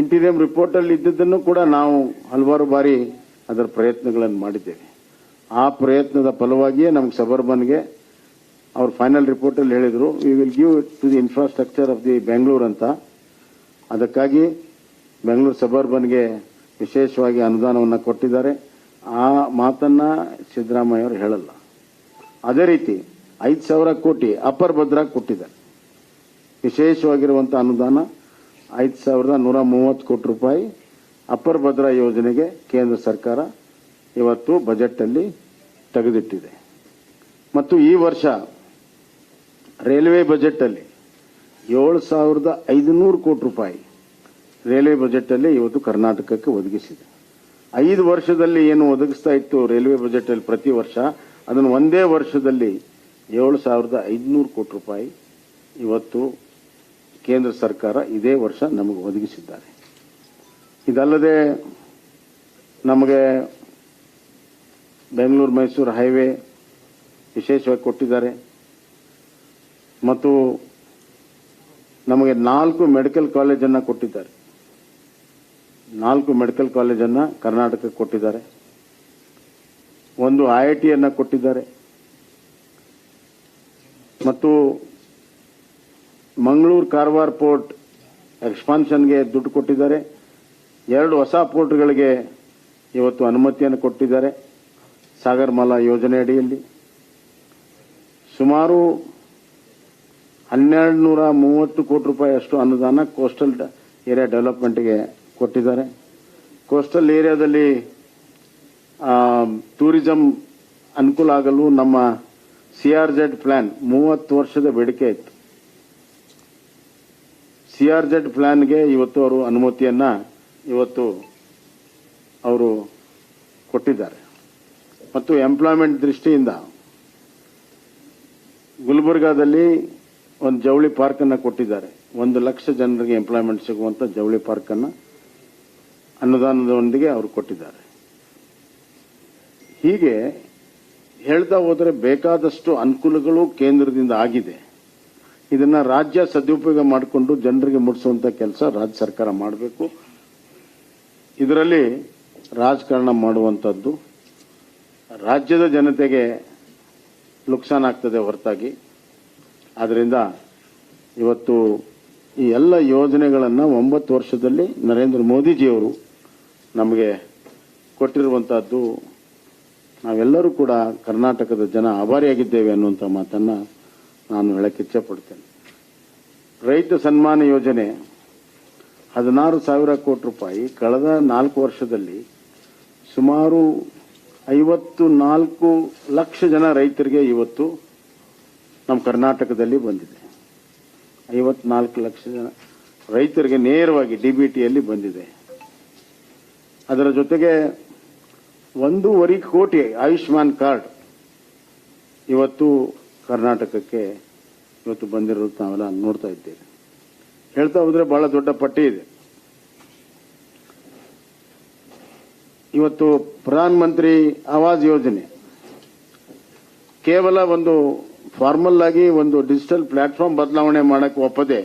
Speaker 3: ಇಂಟೀರಿಯಂ ರಿಪೋರ್ಟ್ ಅಲ್ಲಿ ಇದ್ದದ್ದನ್ನು ಕೂಡ ನಾವು ಹಲವಾರು ಬಾರಿ ಅದರ ಪ್ರಯತ್ನಗಳನ್ನು ಮಾಡಿದ್ದೇವೆ. ಆ ಪ್ರಯತ್ನದ ಫಲವಾಗಿಯೇ ನಮಗೆ ಸಬರ್ಬನ್ಗೆ ಅವ್ರ ಫೈನಲ್ ರಿಪೋರ್ಟ್ ಅಲ್ಲಿ ಹೇಳಿದ್ರು, we will give to the infrastructure of the Bengaluru ಅಂತ. ಅದಕ್ಕಾಗಿ ಬೆಂಗಳೂರು ಸಬರ್ಬನ್ಗೆ ವಿಶೇಷವಾಗಿ ಅನುದಾನವನ್ನು ಕೊಟ್ಟಿದ್ದಾರೆ. ಆ ಮಾತನ್ನ ಸಿದ್ದರಾಮಯ್ಯ ಅವರು ಹೇಳಲ್ಲ. ಅದೇ ರೀತಿ 5,000 ಕೋಟಿ ಅಪ್ಪರ್ ಭದ್ರಾಗೆ ಕೊಟ್ಟಿದ್ದಾರೆ, ವಿಶೇಷವಾಗಿರುವಂತಹ ಅನುದಾನ. 5,130 ಕೋಟಿ ರೂಪಾಯಿ ಅಪ್ಪರ್ ಭದ್ರಾ ಯೋಜನೆಗೆ ಕೇಂದ್ರ ಸರ್ಕಾರ ಇವತ್ತು ಬಜೆಟ್ನಲ್ಲಿ ತೆಗೆದಿಟ್ಟಿದೆ. ಮತ್ತು ಈ ವರ್ಷ ರೈಲ್ವೆ ಬಜೆಟಲ್ಲಿ 7,500 ಕೋಟಿ ರೂಪಾಯಿ ರೈಲ್ವೆ ಬಜೆಟಲ್ಲಿ ಇವತ್ತು ಕರ್ನಾಟಕಕ್ಕೆ ಒದಗಿಸಿದೆ. 5 ವರ್ಷದಲ್ಲಿ ಏನು ಒದಗಿಸ್ತಾ ಇತ್ತು ರೈಲ್ವೆ ಬಜೆಟಲ್ಲಿ ಪ್ರತಿ ವರ್ಷ, ಅದನ್ನು ಒಂದೇ ವರ್ಷದಲ್ಲಿ 7,500 ಕೋಟಿ ರೂಪಾಯಿ ಇವತ್ತು ಕೇಂದ್ರ ಸರ್ಕಾರ ಇದೇ ವರ್ಷ ನಮಗೆ ಒದಗಿಸಿದ್ದಾರೆ. ಇದಲ್ಲದೆ ನಮಗೆ ಬೆಂಗಳೂರು ಮೈಸೂರು ಹೈವೇ ವಿಶೇಷವಾಗಿ ಕೊಟ್ಟಿದ್ದಾರೆ ಮತ್ತು ನಮಗೆ 4 ಮೆಡಿಕಲ್ ಕಾಲೇಜನ್ನು ಕೊಟ್ಟಿದ್ದಾರೆ. 4 ಮೆಡಿಕಲ್ ಕಾಲೇಜನ್ನು ಕರ್ನಾಟಕಕ್ಕೆ ಕೊಟ್ಟಿದ್ದಾರೆ. 1 IITಯನ್ನು ಕೊಟ್ಟಿದ್ದಾರೆ ಮತ್ತು ಮಂಗಳೂರು ಕಾರವಾರ ಪೋರ್ಟ್ ಎಕ್ಸ್ಪಾನ್ಷನ್ಗೆ ದುಡ್ಡು ಕೊಟ್ಟಿದ್ದಾರೆ. 2 ಹೊಸ ಪೋರ್ಟ್ಗಳಿಗೆ ಇವತ್ತು ಅನುಮತಿಯನ್ನು ಕೊಟ್ಟಿದ್ದಾರೆ. ಸಾಗರಮಾಲಾ ಯೋಜನೆ ಅಡಿಯಲ್ಲಿ ಸುಮಾರು 1,230 ಕೋಟಿ ರೂಪಾಯಿ ಅಷ್ಟು ಅನುದಾನ ಕೋಸ್ಟಲ್ ಏರಿಯಾ ಡೆವಲಪ್ಮೆಂಟ್ಗೆ ಕೊಟ್ಟಿದ್ದಾರೆ. ಕೋಸ್ಟಲ್ ಏರಿಯಾದಲ್ಲಿ ಟೂರಿಸಂ ಅನುಕೂಲ ಆಗಲು ನಮ್ಮ CRZ ಪ್ಲಾನ್ 30 ವರ್ಷದ ಬೇಡಿಕೆ ಇತ್ತು. CRZ ಪ್ಲಾನ್ಗೆ ಇವತ್ತು ಅವರು ಅನುಮತಿಯನ್ನ ಇವತ್ತು ಅವರು ಕೊಟ್ಟಿದ್ದಾರೆ. ಮತ್ತು ಎಂಪ್ಲಾಯ್ಮೆಂಟ್ ದೃಷ್ಟಿಯಿಂದ ಗುಲ್ಬರ್ಗಾದಲ್ಲಿ ಒಂದು ಜವಳಿ ಪಾರ್ಕ್ ಅನ್ನು ಕೊಟ್ಟಿದ್ದಾರೆ. 1 ಲಕ್ಷ ಜನರಿಗೆ ಎಂಪ್ಲಾಯ್ಮೆಂಟ್ ಸಿಗುವಂತ ಜವಳಿ ಪಾರ್ಕ್ ಅನ್ನು ಅನುದಾನದೊಂದಿಗೆ ಅವರು ಕೊಟ್ಟಿದ್ದಾರೆ. ಹೀಗೆ ಹೇಳ್ತಾ ಹೋದರೆ ಬೇಕಾದಷ್ಟು ಅನುಕೂಲಗಳು ಕೇಂದ್ರದಿಂದ ಆಗಿದೆ. ಇದನ್ನ ರಾಜ್ಯ ಸದುಪಯೋಗ ಮಾಡಿಕೊಂಡು ಜನರಿಗೆ ಮುಟ್ಟಿಸುವಂತ ಕೆಲಸ ರಾಜ್ಯ ಸರ್ಕಾರ ಮಾಡಬೇಕು. ಇದರಲ್ಲಿ ರಾಜಕಾರಣ ಮಾಡುವಂತದ್ದು ರಾಜ್ಯದ ಜನತೆಗೆ ನುಕ್ಸಾನ್ ಆಗ್ತದೆ ಹೊರತಾಗಿ. ಆದ್ದರಿಂದ ಇವತ್ತು ಈ ಎಲ್ಲ ಯೋಜನೆಗಳನ್ನು 9 ವರ್ಷದಲ್ಲಿ ನರೇಂದ್ರ ಮೋದಿಜಿಯವರು ನಮಗೆ ಕೊಟ್ಟಿರುವಂತಹದ್ದು ನಾವೆಲ್ಲರೂ ಕೂಡ ಕರ್ನಾಟಕದ ಜನ ಆಭಾರಿಯಾಗಿದ್ದೇವೆ ಅನ್ನುವಂಥ ಮಾತನ್ನ ನಾನು ಹೇಳಕ್ಕೆ ಇಚ್ಛೆಪಡ್ತೇನೆ. ರೈತ ಸನ್ಮಾನ ಯೋಜನೆ 16,000 ಕೋಟಿ ರೂಪಾಯಿ ಕಳೆದ 4 ವರ್ಷದಲ್ಲಿ ಸುಮಾರು 54 ಲಕ್ಷ ಜನ ರೈತರಿಗೆ ಇವತ್ತು ನಮ್ಮ ಕರ್ನಾಟಕದಲ್ಲಿ ಬಂದಿದೆ. 54 ಲಕ್ಷ ಜನ ರೈತರಿಗೆ ನೇರವಾಗಿ DBTಯಲ್ಲಿ ಬಂದಿದೆ. ಅದರ ಜೊತೆಗೆ 1.5 ಕೋಟಿ ಆಯುಷ್ಮಾನ್ ಕಾರ್ಡ್ ಇವತ್ತು ಕರ್ನಾಟಕಕ್ಕೆ ಇವತ್ತು ಬಂದಿರೋದು ನಾವೆಲ್ಲ ನೋಡ್ತಾ ಇದ್ದೇವೆ. ಹೇಳ್ತಾ ಹೋದ್ರೆ ಬಹಳ ದೊಡ್ಡ ಪಟ್ಟಿ ಇದೆ. ಇವತ್ತು ಪ್ರಧಾನ ಮಂತ್ರಿ ಆವಾಸ್ ಯೋಜನೆ ಕೇವಲ ಒಂದು ಫಾರ್ಮಲ್ ಆಗಿ ಒಂದು ಡಿಜಿಟಲ್ ಪ್ಲಾಟ್ಫಾರ್ಮ್ ಬದಲಾವಣೆ ಮಾಡಕ್ಕೆ ಒಪ್ಪದೆ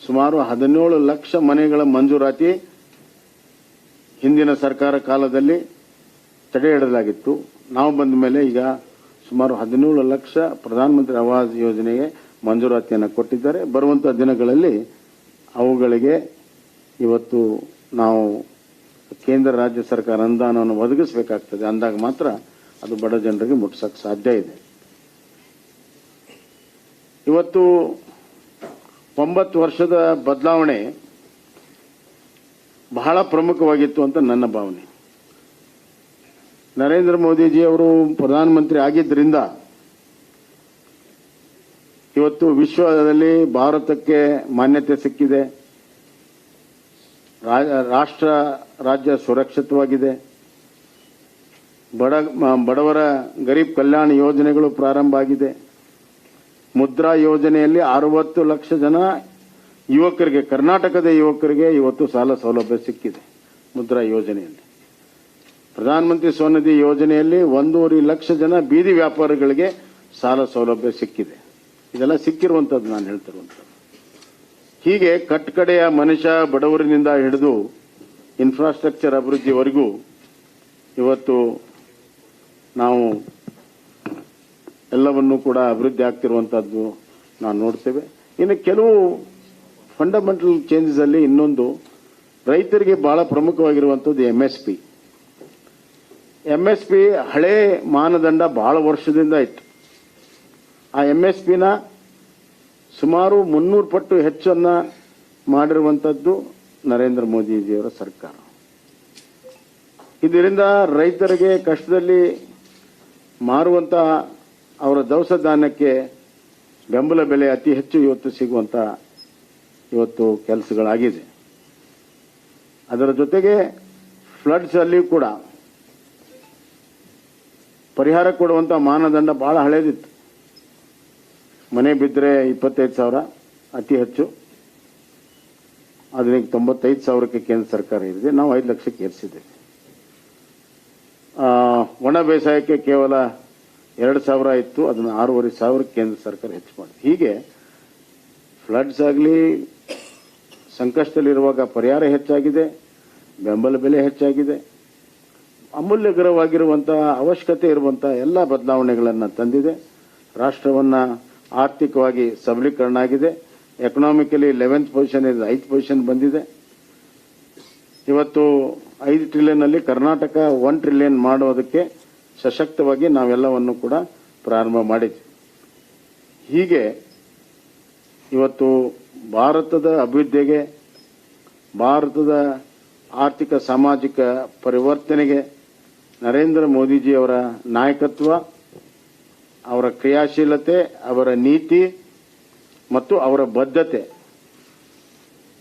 Speaker 3: ಸುಮಾರು 17 ಲಕ್ಷ ಮನೆಗಳ ಮಂಜೂರಾತಿ ಹಿಂದಿನ ಸರ್ಕಾರ ಕಾಲದಲ್ಲಿ ತಡೆ ಹಿಡಿಯಲಾಗಿತ್ತು. ನಾವು ಬಂದ ಮೇಲೆ ಈಗ ಸುಮಾರು 17 ಲಕ್ಷ ಪ್ರಧಾನಮಂತ್ರಿ ಆವಾಸ್ ಯೋಜನೆಗೆ ಮಂಜೂರಾತಿಯನ್ನು ಕೊಟ್ಟಿದ್ದಾರೆ. ಬರುವಂತಹ ದಿನಗಳಲ್ಲಿ ಅವುಗಳಿಗೆ ಇವತ್ತು ನಾವು ಕೇಂದ್ರ ರಾಜ್ಯ ಸರ್ಕಾರ ಅನುದಾನವನ್ನು ಒದಗಿಸಬೇಕಾಗ್ತದೆ. ಅಂದಾಗ ಮಾತ್ರ ಅದು ಬಡ ಜನರಿಗೆ ಮುಟ್ಟಿಸಕ್ಕೆ ಸಾಧ್ಯ ಇದೆ. ಇವತ್ತು 9 ವರ್ಷದ ಬದಲಾವಣೆ ಬಹಳ ಪ್ರಮುಖವಾಗಿತ್ತು ಅಂತ ನನ್ನ ಭಾವನೆ. ನರೇಂದ್ರ ಮೋದಿಜಿ ಅವರು ಪ್ರಧಾನಮಂತ್ರಿ ಆಗಿದ್ದರಿಂದ ಇವತ್ತು ವಿಶ್ವದಲ್ಲಿ ಭಾರತಕ್ಕೆ ಮಾನ್ಯತೆ ಸಿಕ್ಕಿದೆ. ರಾಷ್ಟ್ರ ರಾಜ್ಯ ಸುರಕ್ಷಿತವಾಗಿದೆ. ಬಡವರ ಗರೀಬ್ ಕಲ್ಯಾಣ ಯೋಜನೆಗಳು ಪ್ರಾರಂಭ ಆಗಿದೆ. ಮುದ್ರಾ ಯೋಜನೆಯಲ್ಲಿ 60 ಲಕ್ಷ ಜನ ಯುವಕರಿಗೆ, ಕರ್ನಾಟಕದ ಯುವಕರಿಗೆ ಇವತ್ತು ಸಾಲ ಸೌಲಭ್ಯ ಸಿಕ್ಕಿದೆ. ಮುದ್ರಾ ಯೋಜನೆಯಲ್ಲಿ ಪ್ರಧಾನಮಂತ್ರಿ ಸ್ವನಿಧಿ ಯೋಜನೆಯಲ್ಲಿ 1.5 ಲಕ್ಷ ಜನ ಬೀದಿ ವ್ಯಾಪಾರಿಗಳಿಗೆ ಸಾಲ ಸೌಲಭ್ಯ ಸಿಕ್ಕಿದೆ. ಇದೆಲ್ಲ ಸಿಕ್ಕಿರುವಂತದ್ದು ನಾನು ಹೇಳ್ತಿರುವಂತದ್ದು. ಹೀಗೆ ಕಟ್ಟಕಡೆಯ ಮನುಷ್ಯ ಬಡವರಿನಿಂದ ಹಿಡಿದು ಇನ್ಫ್ರಾಸ್ಟ್ರಕ್ಚರ್ ಅಭಿವೃದ್ಧಿವರೆಗೂ ಇವತ್ತು ನಾವು ಎಲ್ಲವನ್ನೂ ಕೂಡ ಅಭಿವೃದ್ಧಿ ಆಗ್ತಿರುವಂತದ್ದು ನಾವು ನೋಡ್ತೇವೆ. ಇನ್ನು ಕೆಲವು ಫಂಡಮೆಂಟಲ್ ಚೇಂಜಸ್ ಅಲ್ಲಿ ಇನ್ನೊಂದು ರೈತರಿಗೆ ಬಹಳ ಪ್ರಮುಖವಾಗಿರುವಂತದ್ದು MSP ಹಳೆ ಮಾನದಂಡ ಬಹಳ ವರ್ಷದಿಂದ ಇತ್ತು. ಆ MSPನ ಸುಮಾರು 300 ಪಟ್ಟು ಹೆಚ್ಚನ್ನ ಮಾಡಿರುವಂಥದ್ದು ನರೇಂದ್ರ ಮೋದಿಜಿಯವರ ಸರ್ಕಾರ. ಇದರಿಂದ ರೈತರಿಗೆ ಕಷ್ಟದಲ್ಲಿ ಮಾರುವಂತ ಅವರ ದವಸ ಧಾನ್ಯಕ್ಕೆ ಬೆಂಬಲ ಬೆಲೆ ಅತಿ ಹೆಚ್ಚು ಇವತ್ತು ಸಿಗುವಂತ ಇವತ್ತು ಕೆಲಸಗಳಾಗಿದೆ. ಅದರ ಜೊತೆಗೆ ಫ್ಲಡ್ಸ್ ಅಲ್ಲಿ ಕೂಡ ಪರಿಹಾರ ಕೊಡುವಂತ ಮಾನದಂಡ ಬಹಳ ಹಳೇದಿತ್ತು. ಮನೆ ಬಿದ್ದರೆ 25,000 ಅತಿ ಹೆಚ್ಚು, ಅದಕ್ಕೆ 95,000ಕ್ಕೆ ಕೇಂದ್ರ ಸರ್ಕಾರ ಇದೆ. ನಾವು 5 ಲಕ್ಷಕ್ಕೆ ಏರಿಸಿದ್ದೇವೆ. ಒಣ ಬೇಸಾಯಕ್ಕೆ ಕೇವಲ 2,000 ಇತ್ತು, ಅದನ್ನು 6,500 ಕೇಂದ್ರ ಸರ್ಕಾರ ಹೆಚ್ಚು ಮಾಡಿದೆ. ಹೀಗೆ ಫ್ಲಡ್ಸ್ ಆಗಲಿ, ಸಂಕಷ್ಟದಲ್ಲಿರುವಾಗ ಪರಿಹಾರ ಹೆಚ್ಚಾಗಿದೆ, ಬೆಂಬಲ ಬೆಲೆ ಹೆಚ್ಚಾಗಿದೆ, ಅಮೂಲ್ಯಕರವಾಗಿರುವಂತಹ ಅವಶ್ಯಕತೆ ಇರುವಂತಹ ಎಲ್ಲ ಬದಲಾವಣೆಗಳನ್ನು ತಂದಿದೆ. ರಾಷ್ಟ್ರವನ್ನ ಆರ್ಥಿಕವಾಗಿ ಸಬಲೀಕರಣ ಆಗಿದೆ. Economically 11th position 5th position ಬಂದಿದೆ. ಇವತ್ತು 5 ಟ್ರಿಲಿಯನ್ ಅಲ್ಲಿ ಕರ್ನಾಟಕ 1 ಟ್ರಿಲಿಯನ್ ಮಾಡೋದಕ್ಕೆ ಸಶಕ್ತವಾಗಿ ನಾವೆಲ್ಲವನ್ನು ಕೂಡ ಪ್ರಾರಂಭ ಮಾಡಿದ್ವಿ. ಹೀಗೆ ಇವತ್ತು ಭಾರತದ ಅಭಿವೃದ್ಧಿಗೆ, ಭಾರತದ ಆರ್ಥಿಕ ಸಾಮಾಜಿಕ ಪರಿವರ್ತನೆಗೆ ನರೇಂದ್ರ ಮೋದಿಜಿ ಅವರ ನಾಯಕತ್ವ, ಅವರ ಕ್ರಿಯಾಶೀಲತೆ, ಅವರ ನೀತಿ ಮತ್ತು ಅವರ ಬದ್ಧತೆ.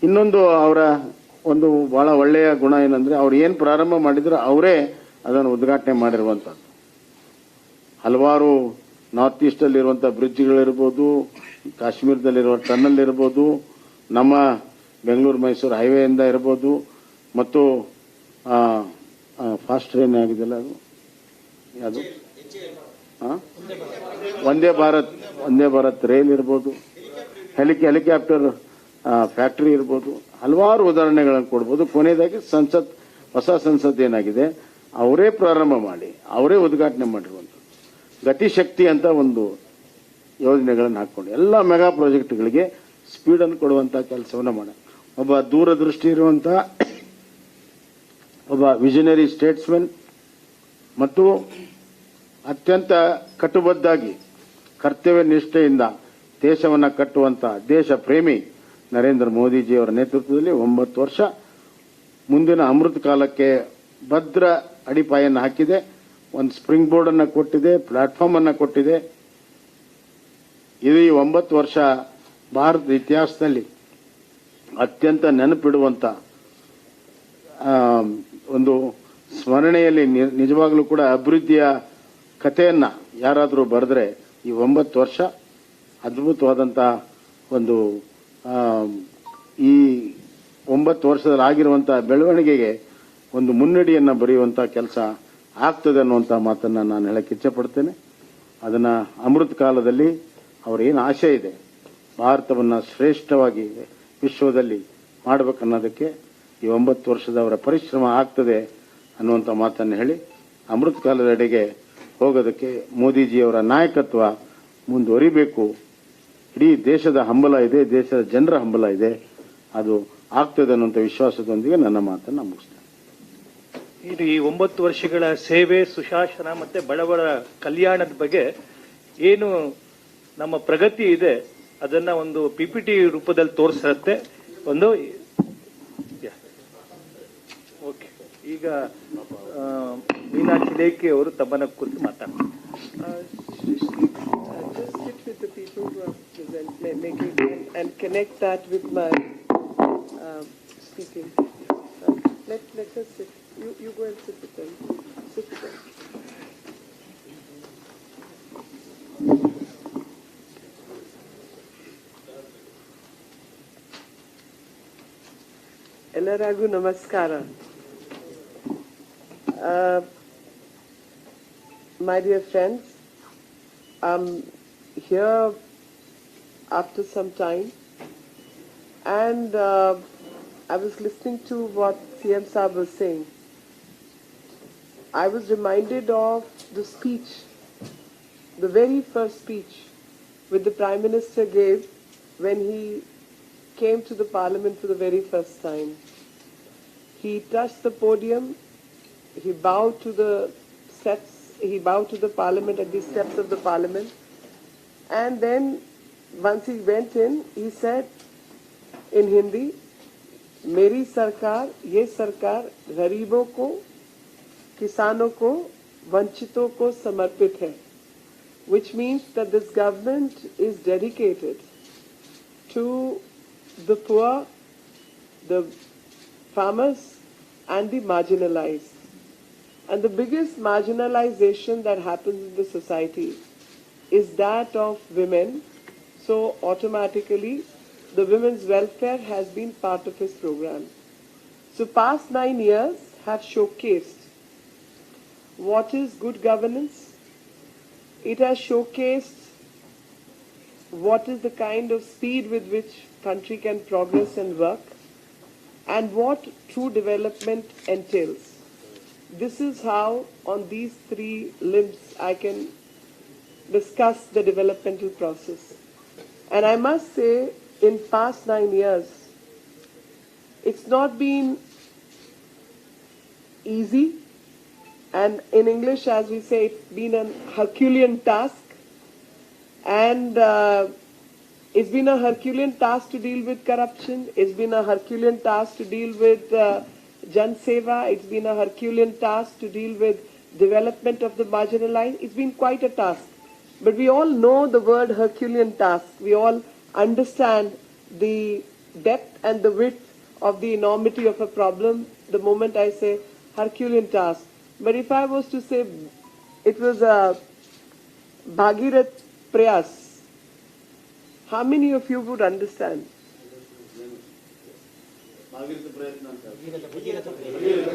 Speaker 3: ಇನ್ನೊಂದು ಅವರ ಒಂದು ಬಹಳ ಒಳ್ಳೆಯ ಗುಣ ಏನಂದ್ರೆ, ಅವ್ರು ಏನು ಪ್ರಾರಂಭ ಮಾಡಿದ್ರು ಅವರೇ ಅದನ್ನು ಉದ್ಘಾಟನೆ ಮಾಡಿರುವಂತದ್ದು. ಹಲವಾರು ನಾರ್ತ್ ಈಸ್ಟ್ ಅಲ್ಲಿರುವಂತಹ ಬ್ರಿಡ್ಜ್ಗಳಿರ್ಬೋದು, ಕಾಶ್ಮೀರದಲ್ಲಿರುವ ಟನಲ್ ಇರ್ಬೋದು, ನಮ್ಮ ಬೆಂಗಳೂರು ಮೈಸೂರು ಹೈವೇಯಿಂದ ಇರ್ಬೋದು, ಮತ್ತು ಫಾಸ್ಟ್ ಟ್ರೈನ್ ಆಗಿದೆಲ್ಲ ಅದು ವಂದೇ ಭಾರತ್ ರೈಲ್ ಇರ್ಬೋದು, ಹೆಲಿಕಾಪ್ಟರ್ ಫ್ಯಾಕ್ಟರಿ ಇರ್ಬೋದು, ಹಲವಾರು ಉದಾಹರಣೆಗಳನ್ನು ಕೊಡ್ಬೋದು. ಕೊನೆಯದಾಗಿ ಹೊಸ ಸಂಸತ್ ಏನಾಗಿದೆ ಅವರೇ ಪ್ರಾರಂಭ ಮಾಡಿ ಅವರೇ ಉದ್ಘಾಟನೆ ಮಾಡಿರುವಂಥದ್ದು. ಗತಿಶಕ್ತಿ ಅಂತ ಒಂದು ಯೋಜನೆಗಳನ್ನು ಹಾಕೊಂಡು ಎಲ್ಲ ಮೆಗಾ ಪ್ರಾಜೆಕ್ಟ್ಗಳಿಗೆ ಸ್ಪೀಡ್ ಅನ್ನು ಕೊಡುವಂತಹ ಕೆಲಸವನ್ನು ಮಾಡ ಒಬ್ಬ ದೂರದೃಷ್ಟಿ ಇರುವಂತಹ ಒಬ್ಬ ವಿಷನರಿ ಸ್ಟೇಟ್ಸ್ಮನ್ ಮತ್ತು ಅತ್ಯಂತ ಕಟ್ಟುಬದ್ಧಾಗಿ ಕರ್ತವ್ಯ ನಿಷ್ಠೆಯಿಂದ ದೇಶವನ್ನು ಕಟ್ಟುವಂತ ದೇಶ ಪ್ರೇಮಿ ನರೇಂದ್ರ ಮೋದಿಜಿಯವರ ನೇತೃತ್ವದಲ್ಲಿ 9 ವರ್ಷ ಮುಂದಿನ ಅಮೃತ ಕಾಲಕ್ಕೆ ಭದ್ರ ಅಡಿಪಾಯನ್ನು ಹಾಕಿದೆ. ಒಂದು ಸ್ಪ್ರಿಂಗ್ ಬೋರ್ಡ್ ಅನ್ನು ಕೊಟ್ಟಿದೆ, ಪ್ಲಾಟ್ಫಾರ್ಮ್ ಅನ್ನು ಕೊಟ್ಟಿದೆ. ಇದು ಈ 9 ವರ್ಷ ಭಾರತದ ಇತಿಹಾಸದಲ್ಲಿ ಅತ್ಯಂತ ನೆನಪಿಡುವಂತ ಒಂದು ಸ್ಮರಣೆಯಲ್ಲಿ ನಿಜವಾಗ್ಲೂ ಕೂಡ ಅಭಿವೃದ್ಧಿಯ ಕಥೆಯನ್ನ ಯಾರಾದರೂ ಬರೆದ್ರೆ ಈ 9 ವರ್ಷ ಅದ್ಭುತವಾದಂತಹ ಒಂದು ಈ 9 ವರ್ಷದಲ್ಲಿ ಆಗಿರುವಂತಹ ಬೆಳವಣಿಗೆಗೆ ಒಂದು ಮುನ್ನಡಿಯನ್ನ ಬರೆಯುವಂತಹ ಕೆಲಸ ಆಗ್ತದೆ ಅನ್ನುವಂತಹ ಮಾತನ್ನ ನಾನು ಹೇಳಕ್ಕೆ ಇಚ್ಛೆ ಪಡ್ತೇನೆ. ಅದನ್ನ ಅಮೃತ ಕಾಲದಲ್ಲಿ ಅವರ ಏನು ಆಶೆ ಇದೆ, ಭಾರತವನ್ನ ಶ್ರೇಷ್ಠವಾಗಿ ವಿಶ್ವದಲ್ಲಿ ಮಾಡಬೇಕನ್ನೋದಕ್ಕೆ ಈ 9 ವರ್ಷದ ಅವರ ಪರಿಶ್ರಮ ಆಗ್ತದೆ ಅನ್ನುವಂಥ ಮಾತನ್ನು ಹೇಳಿ ಅಮೃತ ಕಾಲದೆಡೆಗೆ ಹೋಗೋದಕ್ಕೆ ಮೋದಿಜಿಯವರ ನಾಯಕತ್ವ ಮುಂದುವರಿಬೇಕು. ಇಡೀ ದೇಶದ ಹಂಬಲ ಇದೆ, ದೇಶದ ಜನರ ಹಂಬಲ ಇದೆ, ಅದು ಆಗ್ತದೆ ಅನ್ನುವಂಥ ವಿಶ್ವಾಸದೊಂದಿಗೆ ನನ್ನ ಮಾತನ್ನು ಮುಗಿಸ್ತೇನೆ.
Speaker 2: ಇದು ಈ 9 ವರ್ಷಗಳ ಸೇವೆ, ಸುಶಾಸನ ಮತ್ತೆ ಬಡವರ ಕಲ್ಯಾಣದ ಬಗ್ಗೆ ಏನು ನಮ್ಮ ಪ್ರಗತಿ ಇದೆ ಅದನ್ನ ಒಂದು ಪಿಪಿಟಿ ರೂಪದಲ್ಲಿ ತೋರಿಸಿರುತ್ತೆ. ಒಂದು ಓಕೆ, ಈಗ ಮೀನಾಕ್ಷಿ ಲೇಖಿ ಅವರು ತಮ್ಮನ್ನ ಕುರಿತು ಮಾತಾಡ್ತಾರೆ.
Speaker 4: Just sit with the people who are making and connect that with my speaking. Let us sit. You go and sit with them. Sit with them. ಎಲ್ಲರಿಗೂ ನಮಸ್ಕಾರ. My dear friends, I'm here after some time, and I was listening to what CM Saab was saying. I was reminded of the speech, the very first speech which the Prime Minister gave when he came to the Parliament for the very first time. He touched the podium, he bowed to the steps, he bowed to the Parliament at the steps of the Parliament, and then once he went in, he said, in Hindi, मेरी सरकार, ये सरकार गरीबों को, किसानों को, वंचितों को समर्पित है, which means that this government is dedicated to the poor, the farmers and the marginalized. And the biggest marginalization that happens in the society is that of women. So automatically the women's welfare has been part of his program. So past 9 years have showcased what is good governance. It has showcased what is the kind of speed with which country can progress and work, and what true development entails. This is how, on these three limbs, I can discuss the developmental process. And I must say, in past 9 years, it's not been easy. And in English, as we say, it's been a Herculean task. And it's been a Herculean task to deal with corruption. It's been a Herculean task to deal with Jan Seva. It's been a Herculean task to deal with development of the marginalized. It's been quite a task. But we all know the word Herculean task. We all understand the depth and the width of the enormity of a problem the moment I say Herculean task. But if I was to say it was a Bhagirath Prayas, how many of you would understand?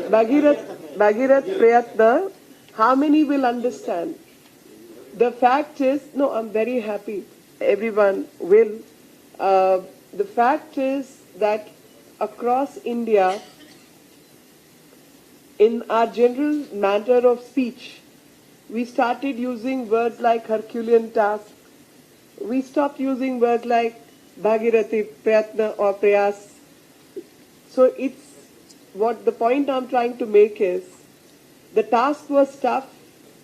Speaker 4: Bhagirath Prayatna, how many will understand? The fact is, no, I'm very happy. Everyone will. The fact is that across India, in our general matter of speech, we started using words like Herculean task. We stopped using words like Bhagirathi, Prayatna or Prayas. So it's what the point I'm trying to make is the task was tough.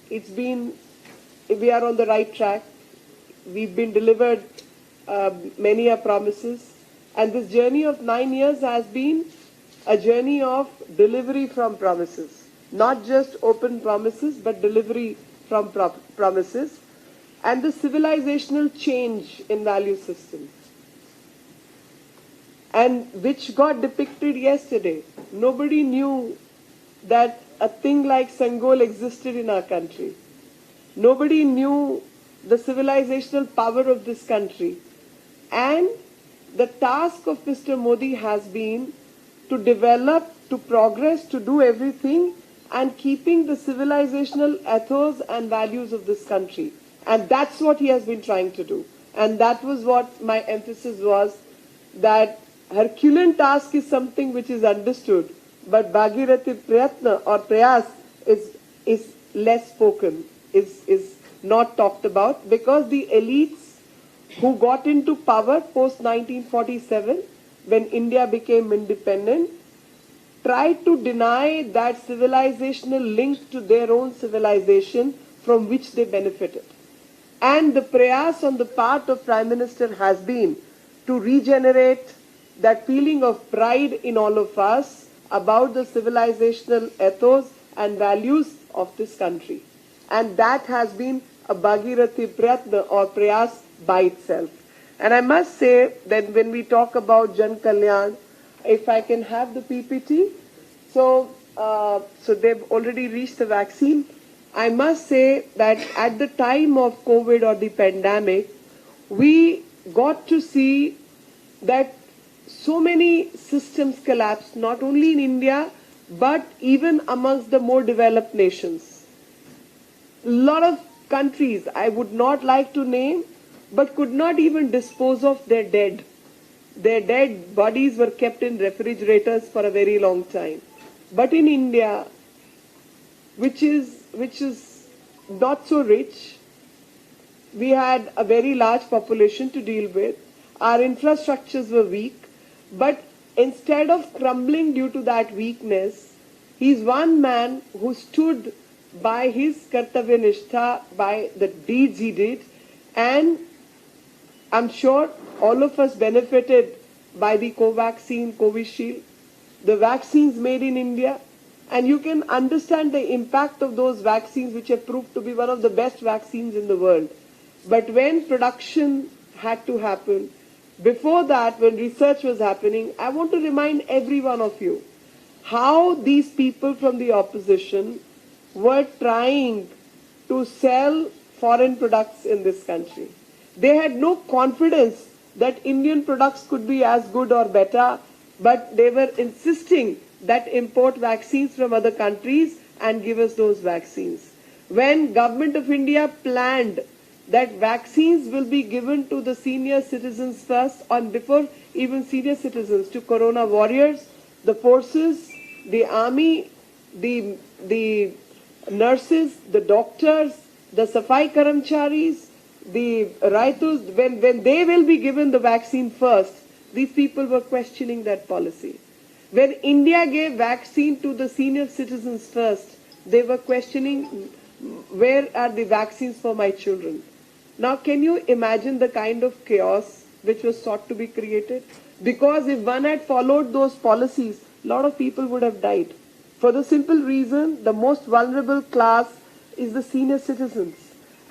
Speaker 4: We are on the right track. We've been delivered many promises. And this journey of 9 years has been a journey of delivery from promises. Not just open promises, but delivery from promises. And the civilizational change in value systems. And which got depicted yesterday. Nobody knew that a thing like Sangol existed in our country. Nobody knew the civilizational power of this country. And the task of Mr. Modi has been to develop, to progress, to do everything, and keeping the civilizational ethos and values of this country. And that's what he has been trying to do. And that was what my emphasis was, that Herculean task is something which is understood, but Bhagirathi Prayatna or Prayas is less spoken, is not talked about, because the elites who got into power post 1947, when India became independent, tried to deny that civilizational link to their own civilization from which they benefited. And the prayas on the part of Prime Minister has been to regenerate that feeling of pride in all of us about the civilizational ethos and values of this country. And that has been a Bhagirathi Prayatna or Prayas by itself. And I must say that when we talk about Jan Kalyan, if I can have the PPT, so they've already reached the vaccine. I must say that at the time of COVID or the pandemic, we got to see that so many systems collapsed, not only in India, but even amongst the more developed nations. A lot of countries, I would not like to name, but could not even dispose of their dead. Their dead bodies were kept in refrigerators for a very long time. But in India, which is not so rich, we had a very large population to deal with. Our infrastructures were weak. But instead of crumbling due to that weakness, he's one man who stood by his kartavya nishtha, by the deeds he did, and I'm sure all of us benefited by the Covaxin, Covishield, the vaccines made in India, and you can understand the impact of those vaccines, which have proved to be one of the best vaccines in the world. But when production had to happen, before that, when research was happening, I want to remind every one of you how these people from the opposition were trying to sell foreign products in this country. They had no confidence that Indian products could be as good or better, but they were insisting that import vaccines from other countries and give us those vaccines. When Government of India planned that vaccines will be given to the senior citizens first, and before even senior citizens, to corona warriors, the forces, the army, the nurses, the doctors, the Safai Karamcharis, the Raitus, when they will be given the vaccine first, these people were questioning that policy. When India gave vaccine to the senior citizens first, they were questioning, where are the vaccines for my children? Now, can you imagine the kind of chaos which was sought to be created? Because if one had followed those policies, a lot of people would have died. For the simple reason, the most vulnerable class is the senior citizens.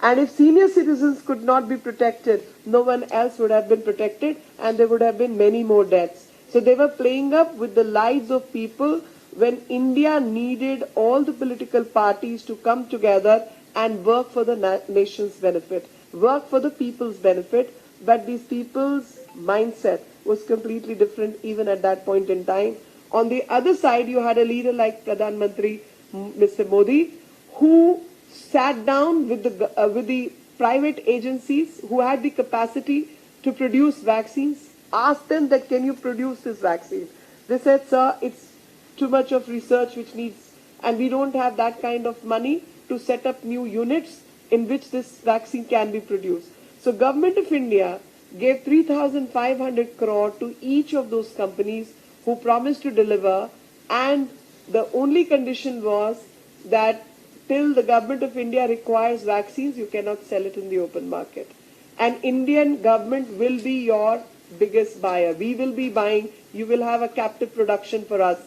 Speaker 4: And if senior citizens could not be protected, no one else would have been protected, and there would have been many more deaths. So they were playing up with the lives of people when India needed all the political parties to come together and work for the nation's benefit, work for the people's benefit. But these people's mindset was completely different even at that point in time. On the other side, you had a leader like Pradhan Mantri, Mr. Modi, who sat down with the private agencies who had the capacity to produce vaccines, asked them that, can you produce this vaccine? They said, sir, it's too much of research which needs, and we don't have that kind of money to set up new units in which this vaccine can be produced. So Government of India gave 3,500 crore to each of those companies who promised to deliver, and the only condition was that till the Government of India requires vaccines, you cannot sell it in the open market. And Indian government will be your biggest buyer. We will be buying, you will have a captive production for us.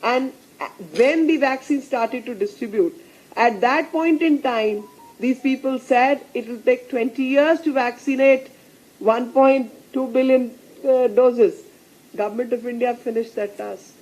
Speaker 4: And when the vaccine started to distribute, at that point in time, these people said it will take 20 years to vaccinate 1.2 billion doses. Government of India finished that task.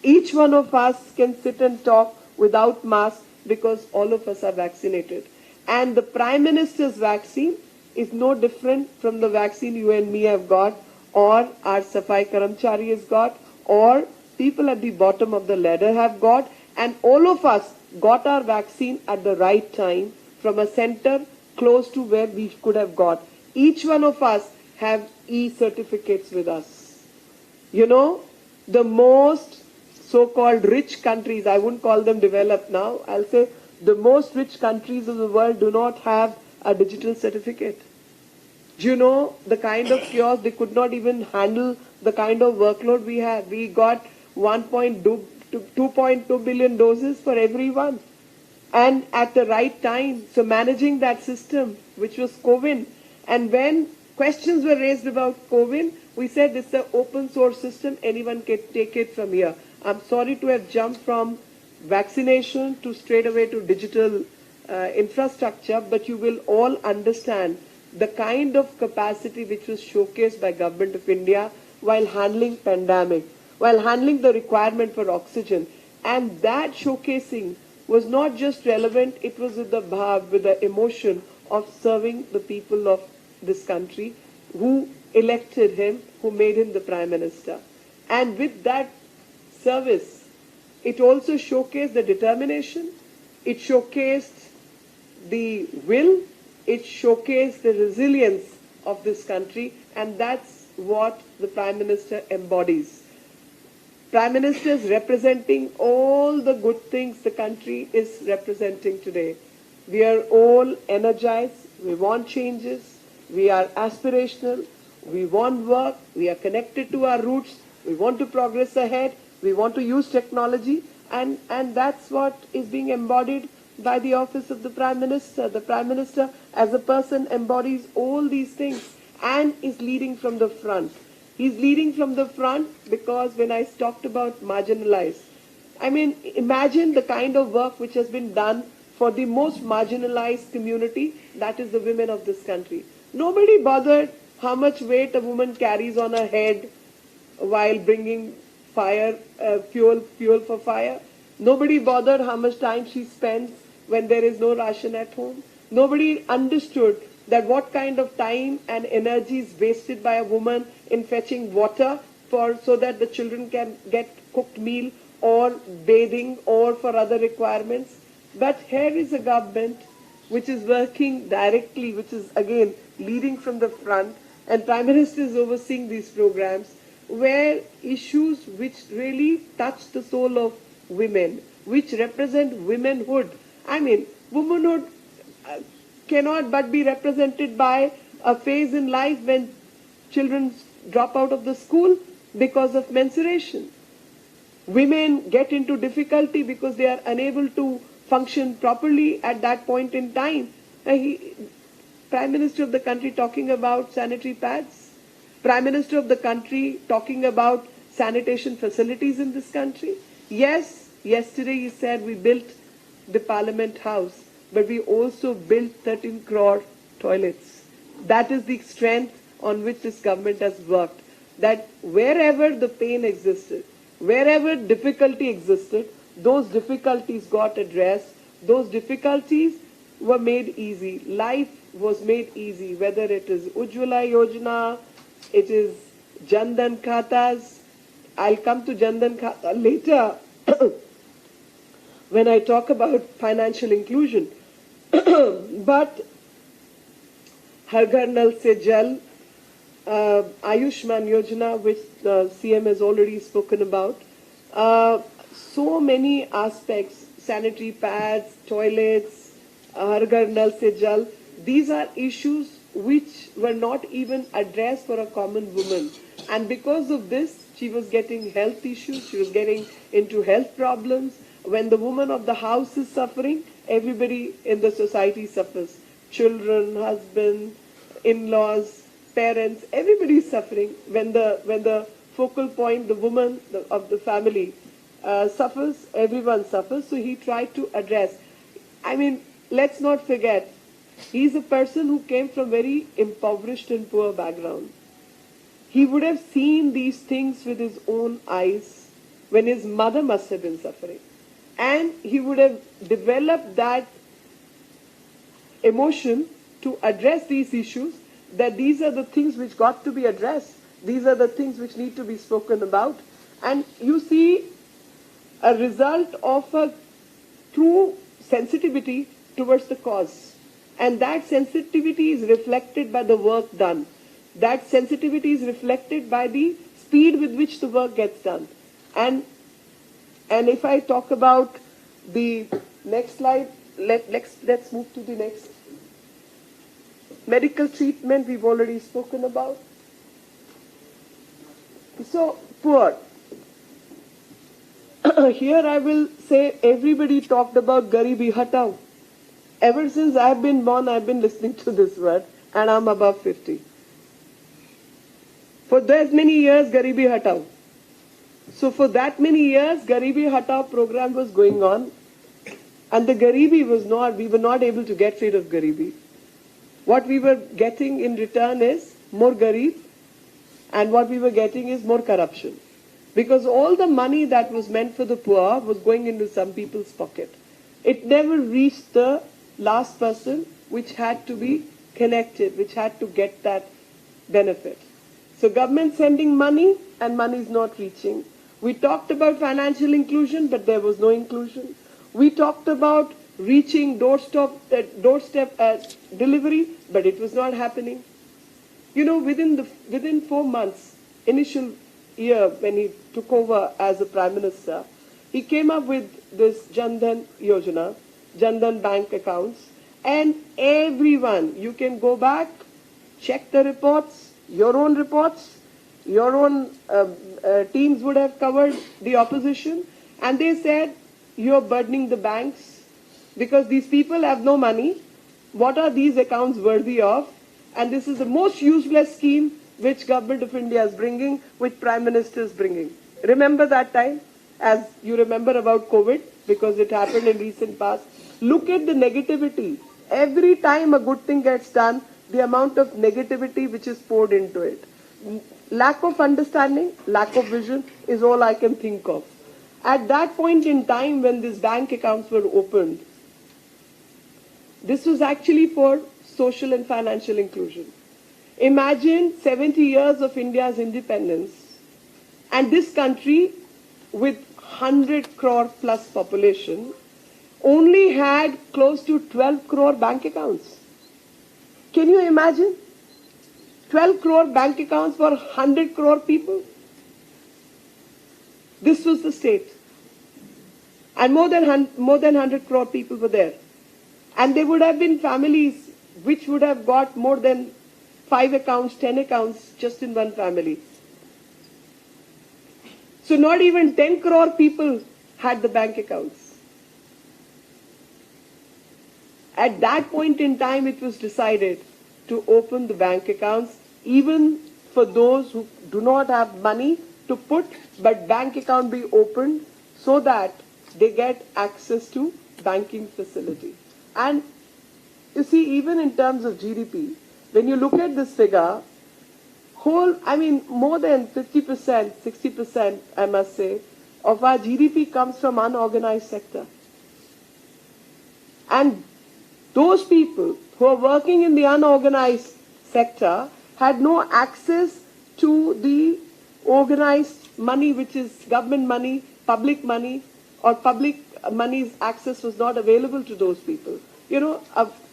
Speaker 4: Each one of us can sit and talk without mask because all of us are vaccinated. And the Prime Minister's vaccine is no different from the vaccine you and me have got, or our Safai Karamchari has got, or people at the bottom of the ladder have got, and all of us got our vaccine at the right time from a center close to where we could have got. Each one of us have e-certificates with us. You know, the most so-called rich countries, I wouldn't call them developed now, I'll say the most rich countries of the world do not have a digital certificate. Do you know the kind of chaos? They could not even handle the kind of workload we had. We got 2.2 billion doses for everyone. And at the right time, so managing that system, which was COVID. And when questions were raised about COVID, we said it's an open source system, anyone can take it from here. I'm sorry to have jumped from vaccination to straight away to digital infrastructure, but you will all understand the kind of capacity which was showcased by Government of India while handling pandemic, while handling the requirement for oxygen. And that showcasing was not just relevant, it was with the bhav, with the emotion of serving the people of this country who elected him, who made him the Prime Minister. And with that service, it also showcased the determination, it showcased the will, it showcased the resilience of this country, and that's what the Prime Minister embodies. Prime Minister is representing all the good things the country is representing today. We are all energized, we want changes, we are aspirational, we want work, we are connected to our roots, we want to progress ahead, we want to use technology, and that's what is being embodied by the office of the Prime Minister. The Prime Minister as a person embodies all these things and is leading from the front. He's leading from the front because when I talked about marginalized, I mean, imagine the kind of work which has been done for the most marginalized community, that is the women of this country. Nobody bothered how much weight a woman carries on her head while bringing fire, fuel for fire. Nobody bothered how much time she spends when there is no ration at home. Nobody understood that what kind of time and energy is wasted by a woman in fetching water so that the children can get cooked meal or bathing or for other requirements. But here is a government which is working directly, which is again leading from the front, and Prime Minister is overseeing these programs where issues which really touch the soul of women, which represent womanhood. I mean, womanhood cannot but be represented by a phase in life when children drop out of the school because of menstruation. Women get into difficulty because they are unable to function properly at that point in time. Prime Minister of the country talking about sanitary pads. Prime Minister of the country talking about sanitation facilities in this country. Yes, yesterday he said we built the Parliament House, but we also built 13 crore toilets. That is the strength on which this government has worked. That wherever the pain existed, wherever difficulty existed, those difficulties got addressed. Those difficulties were made easy. Life was made easy, whether it is Ujjwala Yojana, it is Jandan Khatas. I'll come to Jandan Khata later when I talk about financial inclusion. But Har Ghar Nal Se Jal, Ayushman Yojana, which the CM has already spoken about, so many aspects, sanitary pads, toilets, Har Ghar Nal Se Jal, these are issues which were not even addressed for a common woman. And because of this, she was getting health issues, she was getting into health problems. When the woman of the house is suffering, everybody in the society suffers. Children, husband, in-laws, parents, everybody is suffering. When the focal point, the woman of the family suffers, everyone suffers. So he tried to address. I mean, let's not forget, he's a person who came from very impoverished and poor background. He would have seen these things with his own eyes when his mother must have been suffering. And he would have developed that emotion to address these issues, that these are the things which got to be addressed. These are the things which need to be spoken about. And you see a result of a true sensitivity towards the cause. And that sensitivity is reflected by the work done. That sensitivity is reflected by the speed with which the work gets done. And if I talk about the next slide, let's move to the next. Medical treatment we've already spoken about. So, poor. Here I will say everybody talked about Garibi Hatao. Ever since I've been born, I've been listening to this word, and I'm above 50. For that many years, Garibi Hatao. So for that many years, Garibi Hatao program was going on, and the Garibi was not, we were not able to get rid of Garibi. What we were getting in return is more Garib, and what we were getting is more corruption. Because all the money that was meant for the poor was going into some people's pocket. It never reached the last person which had to be connected, which had to get that benefit. So government sending money and money is not reaching. We talked about financial inclusion, but there was no inclusion. We talked about reaching doorstep delivery, but it was not happening. You know, within 4 months, initial year when he took over as a Prime Minister, he came up with this Jandan Yojana, Jandan bank accounts, and everyone, you can go back, check the reports, your own teams would have covered the opposition, and they said, you're burdening the banks because these people have no money. What are these accounts worthy of? And this is the most useless scheme which Government of India is bringing, which Prime Minister is bringing. Remember that time? As you remember about COVID, because it happened in recent past. Look at the negativity. Every time a good thing gets done, the amount of negativity which is poured into it. Lack of understanding, lack of vision is all I can think of. At that point in time when these bank accounts were opened, this was actually for social and financial inclusion. Imagine 70 years of India's independence and this country with 100 crore plus population only had close to 12 crore bank accounts. Can you imagine? 12 crore bank accounts for 100 crore people. This was the state. And more than 100 crore people were there. And there would have been families which would have got more than 5 accounts, 10 accounts just in one family. So not even 10 crore people had the bank accounts. At that point in time, it was decided to open the bank accounts even for those who do not have money to put, but bank account be opened so that they get access to banking facility. And you see, even in terms of GDP, when you look at this figure, more than 50%, 60%, I must say, of our GDP comes from unorganized sector. And those people who are working in the unorganized sector had no access to the organized money, which is government money, or public money's access was not available to those people. You know,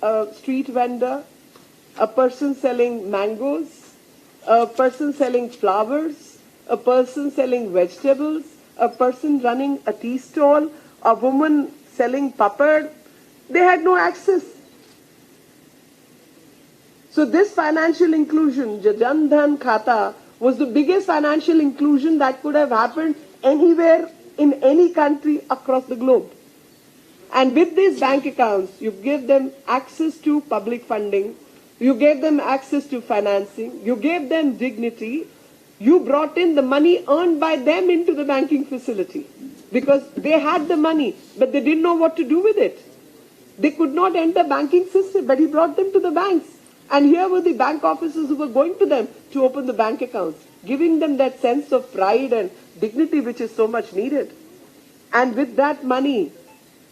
Speaker 4: a street vendor, a person selling mangoes, a person selling flowers, a person selling vegetables, a person running a tea stall, a woman selling papad, they had no access. So this financial inclusion, Jan Dhan Khata, was the biggest financial inclusion that could have happened anywhere in any country across the globe. And with these bank accounts, you give them access to public funding, you gave them access to financing, you gave them dignity, you brought in the money earned by them into the banking facility. Because they had the money, but they didn't know what to do with it. They could not enter banking system, but he brought them to the banks. And here were the bank officers who were going to them to open the bank accounts, giving them that sense of pride and dignity which is so much needed. And with that money,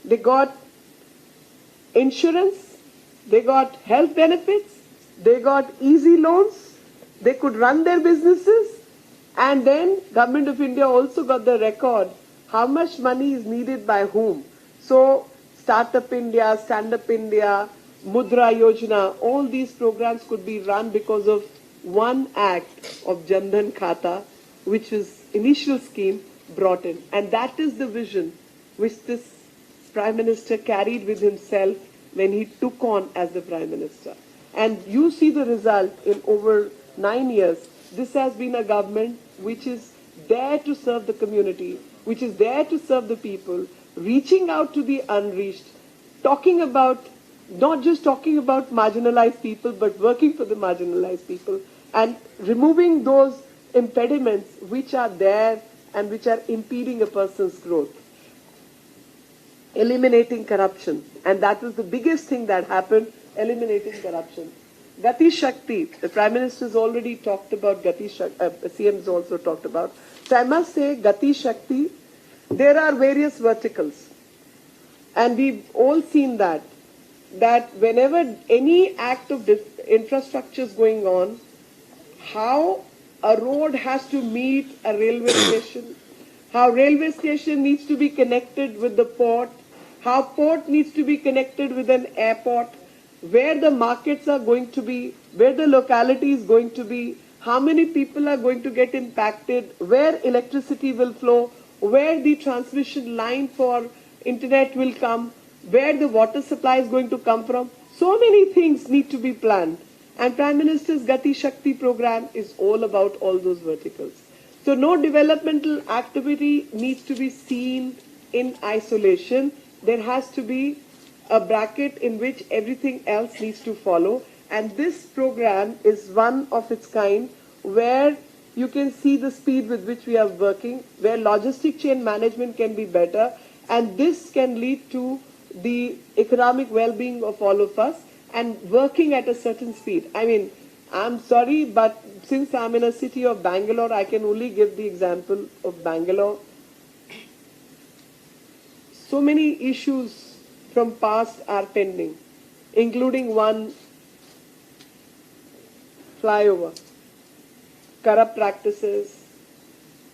Speaker 4: they got insurance, they got health benefits, they got easy loans, they could run their businesses, and then Government of India also got the record how much money is needed by whom. So Startup India, Stand Up India, Mudra Yojana, all these programs could be run because of one act of Jan Dhan Khata, which was initial scheme brought in. And that is the vision which this Prime Minister carried with himself when he took on as the Prime Minister. And you see the result in over 9 years. This has been a government which is there to serve the community, which is there to serve the people, reaching out to the unreached, not just talking about marginalized people, but working for the marginalized people and removing those impediments which are there and which are impeding a person's growth. Eliminating corruption. And that was the biggest thing that happened, eliminating corruption. Gati Shakti, the Prime Minister has already talked about Gati Shakti, CM has also talked about. So I must say, Gati Shakti, there are various verticals. And we've all seen that whenever any act of infrastructure is going on, how a road has to meet a railway station, how railway station needs to be connected with the port, how port needs to be connected with an airport, where the markets are going to be, where the locality is going to be, how many people are going to get impacted, where electricity will flow, where the transmission line for internet will come, where the water supply is going to come from. So many things need to be planned. And Prime Minister's Gati Shakti program is all about all those verticals. So no developmental activity needs to be seen in isolation. There has to be a bracket in which everything else needs to follow. And this program is one of its kind where you can see the speed with which we are working, where logistic chain management can be better, and this can lead to the economic well-being of all of us and working at a certain speed. I mean, I'm sorry, but since I'm in a city of Bangalore, I can only give the example of Bangalore. So many issues from past are pending, including one flyover, corrupt practices,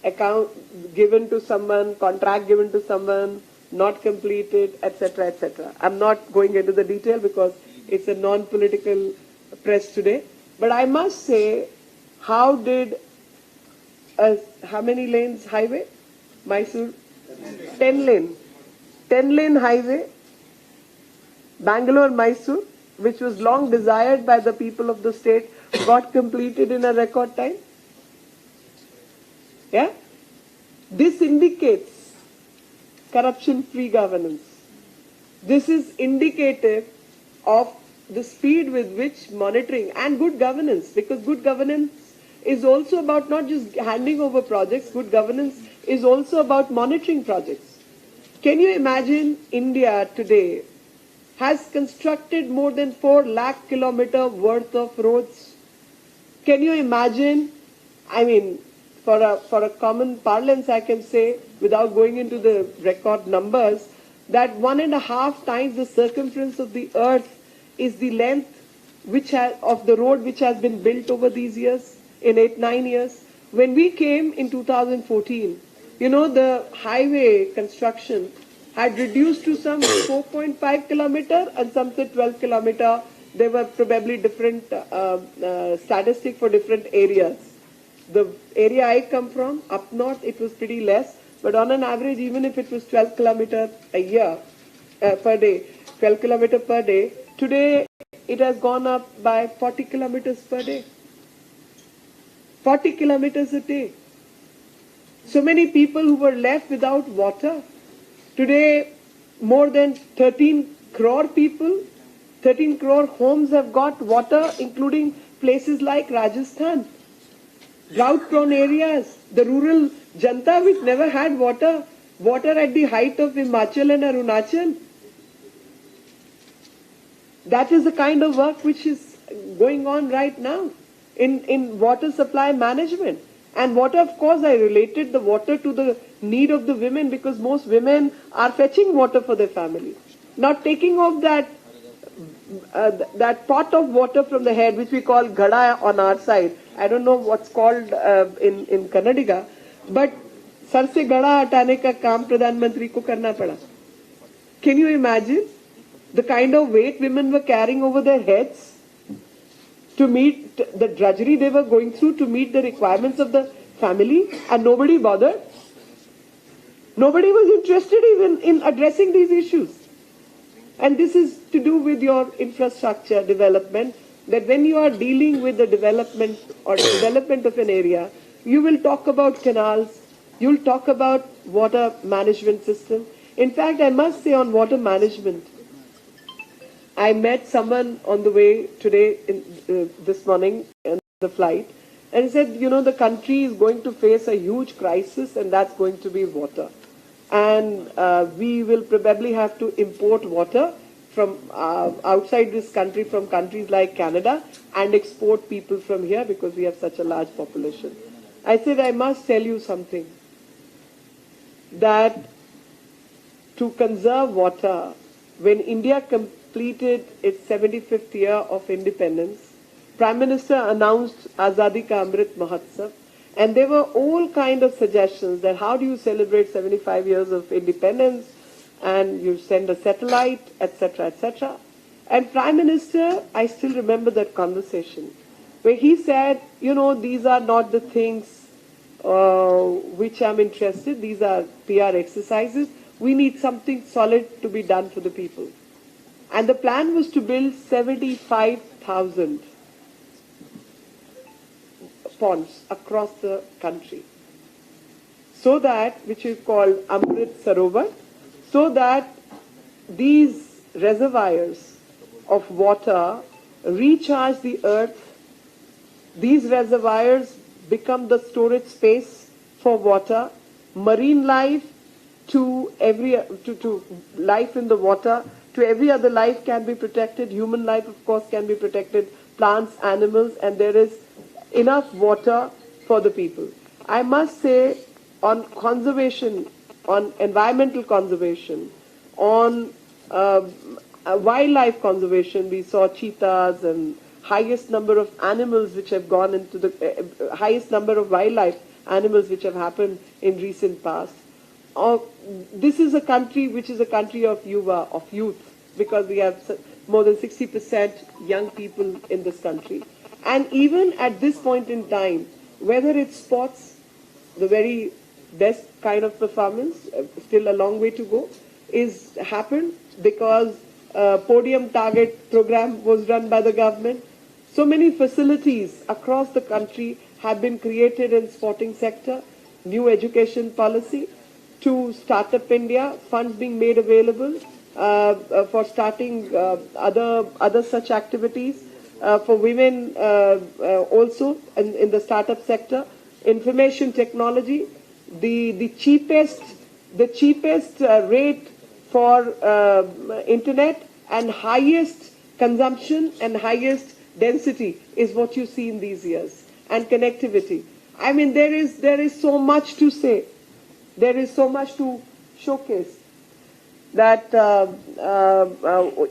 Speaker 4: account given to someone, contract given to someone, not completed, etc., etc. I'm not going into the detail because it's a non-political press today. But I must say, how many lanes highway? Mysore? 10 lane. 10 lane highway, Bangalore-Mysore, which was long desired by the people of the state, got completed in a record time. Yeah? This indicates corruption-free governance. This is indicative of the speed with which monitoring and good governance, because good governance is also about not just handing over projects, good governance is also about monitoring projects. Can you imagine India today has constructed more than 4 lakh kilometers worth of roads? Can you imagine, I mean, for a common parlance, I can say, without going into the record numbers, that 1.5 times the circumference of the earth is the length of the road which has been built over these years, in 8-9 years. When we came in 2014, you know, the highway construction had reduced to some 4.5 kilometer and some said 12 kilometer. There were probably different statistics for different areas. The area I come from, up north, it was pretty less. But on an average, even if it was 12 kilometer a year, per day, 12 kilometer per day, today it has gone up by 40 kilometers per day. 40 kilometers a day. So many people who were left without water. Today, more than 13 crore people, 13 crore homes have got water, including places like Rajasthan. Drought-prone areas, the rural Janta which never had water, water at the height of Himachal and Arunachal. That is the kind of work which is going on right now in water supply management. And water, of course, I related the water to the need of the women, because most women are fetching water for their family. Not taking off that pot of water from the head, which we call ghada on our side. I don't know what's called in Kannada, but sar se ghada hatane ka kaam Pradhan Mantri ko karna pada. Can you imagine the kind of weight women were carrying over their heads to meet the drudgery they were going through to meet the requirements of the family, and nobody bothered? Nobody was interested even in addressing these issues. And this is to do with your infrastructure development, that when you are dealing with the development or development of an area, you will talk about canals, you will talk about water management system. In fact, I must say on water management, I met someone on the way today, this morning, in the flight, and he said, you know, the country is going to face a huge crisis, and that's going to be water. And we will probably have to import water from outside this country, from countries like Canada, and export people from here because we have such a large population. I said, I must tell you something, that to conserve water, when India completed its 75th year of independence, Prime Minister announced Azadi Ka Amrit Mahotsav, and there were all kind of suggestions that how do you celebrate 75 years of independence, and you send a satellite, etc., etc. And Prime Minister, I still remember that conversation, where he said, you know, these are not the things which I'm interested, these are PR exercises, we need something solid to be done for the people. And the plan was to build 75,000 ponds across the country, so that, which is called Amrit Sarovar, so that these reservoirs of water recharge the earth. These reservoirs become the storage space for water, marine life to life in the water, to every other life can be protected, human life of course can be protected, plants, animals, and there is enough water for the people. I must say on conservation, on environmental conservation, on wildlife conservation, we saw cheetahs and highest number of animals which have gone into the highest number of wildlife animals which have happened in recent past. This is a country which is a country of yuva, of youth, because we have more than 60% young people in this country. And even at this point in time, whether it's sports, the very best kind of performance, still a long way to go, is happened because podium target program was run by the government. So many facilities across the country have been created in sporting sector, new education policy, to Startup India, funds being made available for starting other such activities, for women also in the startup sector, information technology, the cheapest rate for internet and highest consumption and highest density is what you see in these years, and connectivity. I mean, there is so much to say. There is so much to showcase that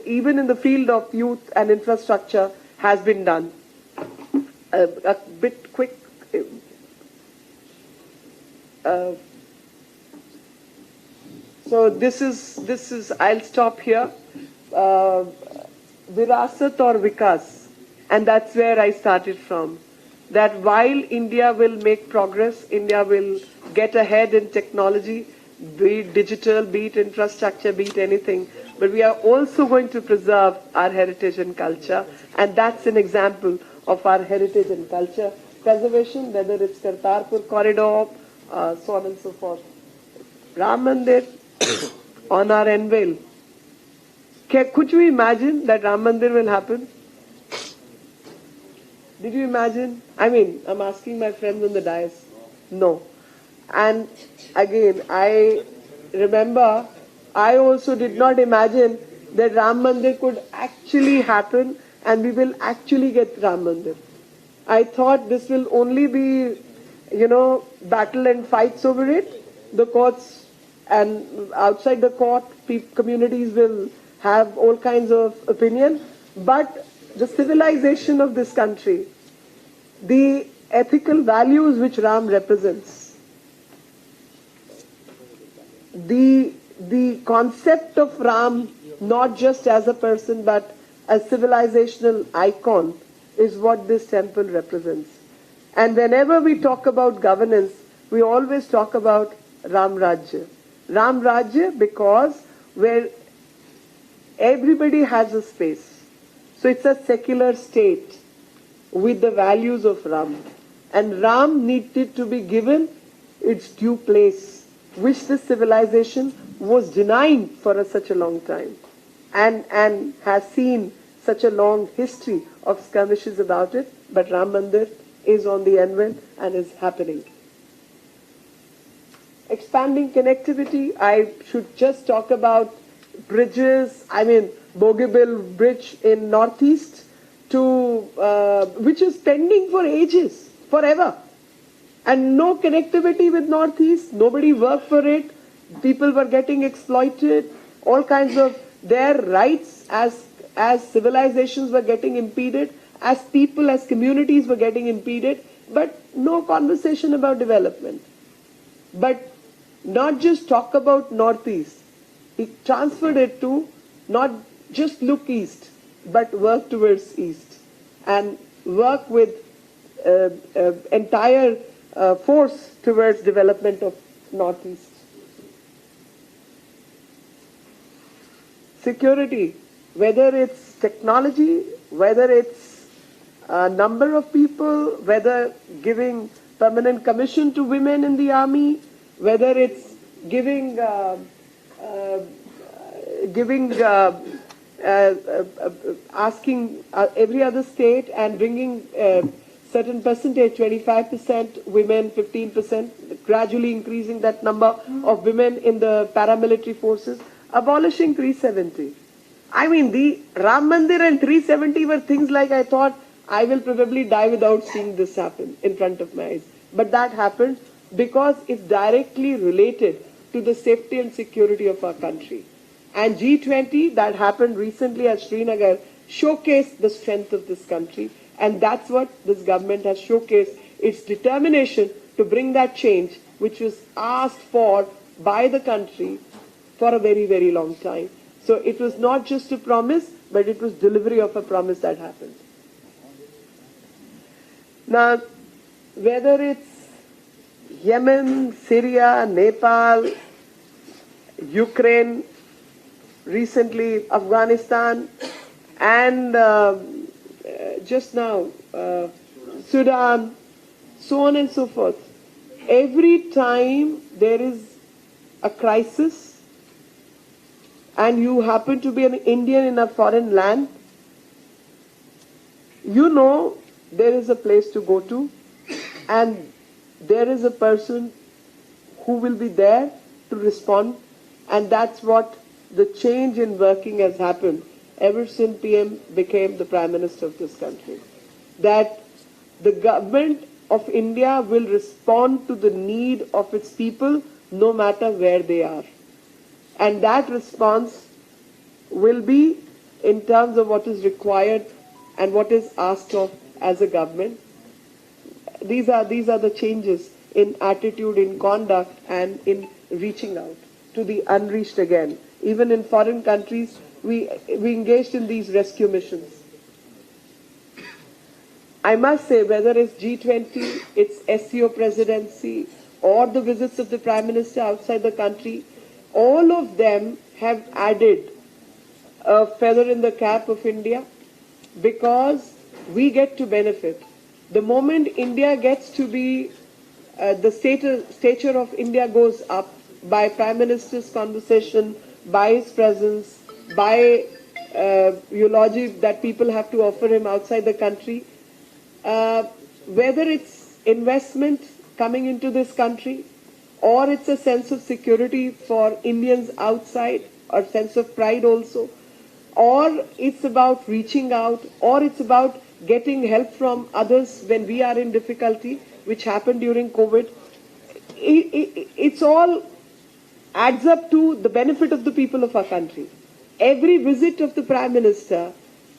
Speaker 4: even in the field of youth and infrastructure has been done. A bit quick. So this is. I'll stop here. Virasat or Vikas, and that's where I started from. That while India will make progress, India will get ahead in technology, be it digital, be it infrastructure, be it anything, but we are also going to preserve our heritage and culture, and that's an example of our heritage and culture preservation, whether it's Kartarpur corridor, so on and so forth. Ram Mandir on our anvil. Could you imagine that Ram Mandir will happen? Did you imagine? I mean, I'm asking my friends on the dais. No. And again, I remember I also did not imagine that Ram Mandir could actually happen and we will actually get Ram Mandir. I thought this will only be, battle and fights over it. The courts and outside the court, communities will have all kinds of opinion. But the civilization of this country, the ethical values which Ram represents, the concept of Ram not just as a person but a civilizational icon is what this temple represents. And whenever we talk about governance, we always talk about Ram Rajya. Ram Rajya because where everybody has a space. So it's a secular state with the values of Ram. And Ram needed to be given its due place, which this civilization was denying for such a long time, and has seen such a long history of skirmishes about it. But Ram Mandir is on the anvil and is happening. Expanding connectivity, I should just talk about bridges. I mean, Bogeybill Bridge in Northeast, which is pending for ages, forever. And no connectivity with Northeast, nobody worked for it, people were getting exploited, all kinds of their rights as civilizations were getting impeded, as people, as communities were getting impeded, but no conversation about development. But not just talk about Northeast, he transferred it to not just look east, but work towards east and work with entire force towards development of Northeast. Security, whether it's technology, whether it's number of people, whether giving permanent commission to women in the army, whether it's giving asking every other state and bringing certain percentage, 25% women, 15%, gradually increasing that number of women in the paramilitary forces, abolishing 370. I mean, the Ram Mandir and 370 were things like I thought I will probably die without seeing this happen in front of my eyes. But that happened because it's directly related to the safety and security of our country. And G20 that happened recently at Srinagar showcased the strength of this country, and that's what this government has showcased, its determination to bring that change which was asked for by the country for a very, very long time. So it was not just a promise, but it was delivery of a promise that happened. Now, whether it's Yemen, Syria, Nepal, Ukraine, recently Afghanistan, and just now Sudan, so on and so forth. Every time there is a crisis and you happen to be an Indian in a foreign land, you know there is a place to go to and there is a person who will be there to respond, and that's what the change in working has happened ever since PM became the Prime Minister of this country. That the government of India will respond to the need of its people no matter where they are. And that response will be in terms of what is required and what is asked of as a government. These are the changes in attitude, in conduct, and in reaching out to the unreached again. Even in foreign countries, we engaged in these rescue missions. I must say, whether it's G20, it's SCO presidency, or the visits of the Prime Minister outside the country, all of them have added a feather in the cap of India because we get to benefit. The moment India gets to be, the stature of India goes up by Prime Minister's conversation, by his presence, by eulogy that people have to offer him outside the country, whether it's investment coming into this country, or it's a sense of security for Indians outside, or sense of pride also, or it's about reaching out, or it's about getting help from others when we are in difficulty, which happened during COVID. It's all adds up to the benefit of the people of our country. Every visit of the Prime Minister,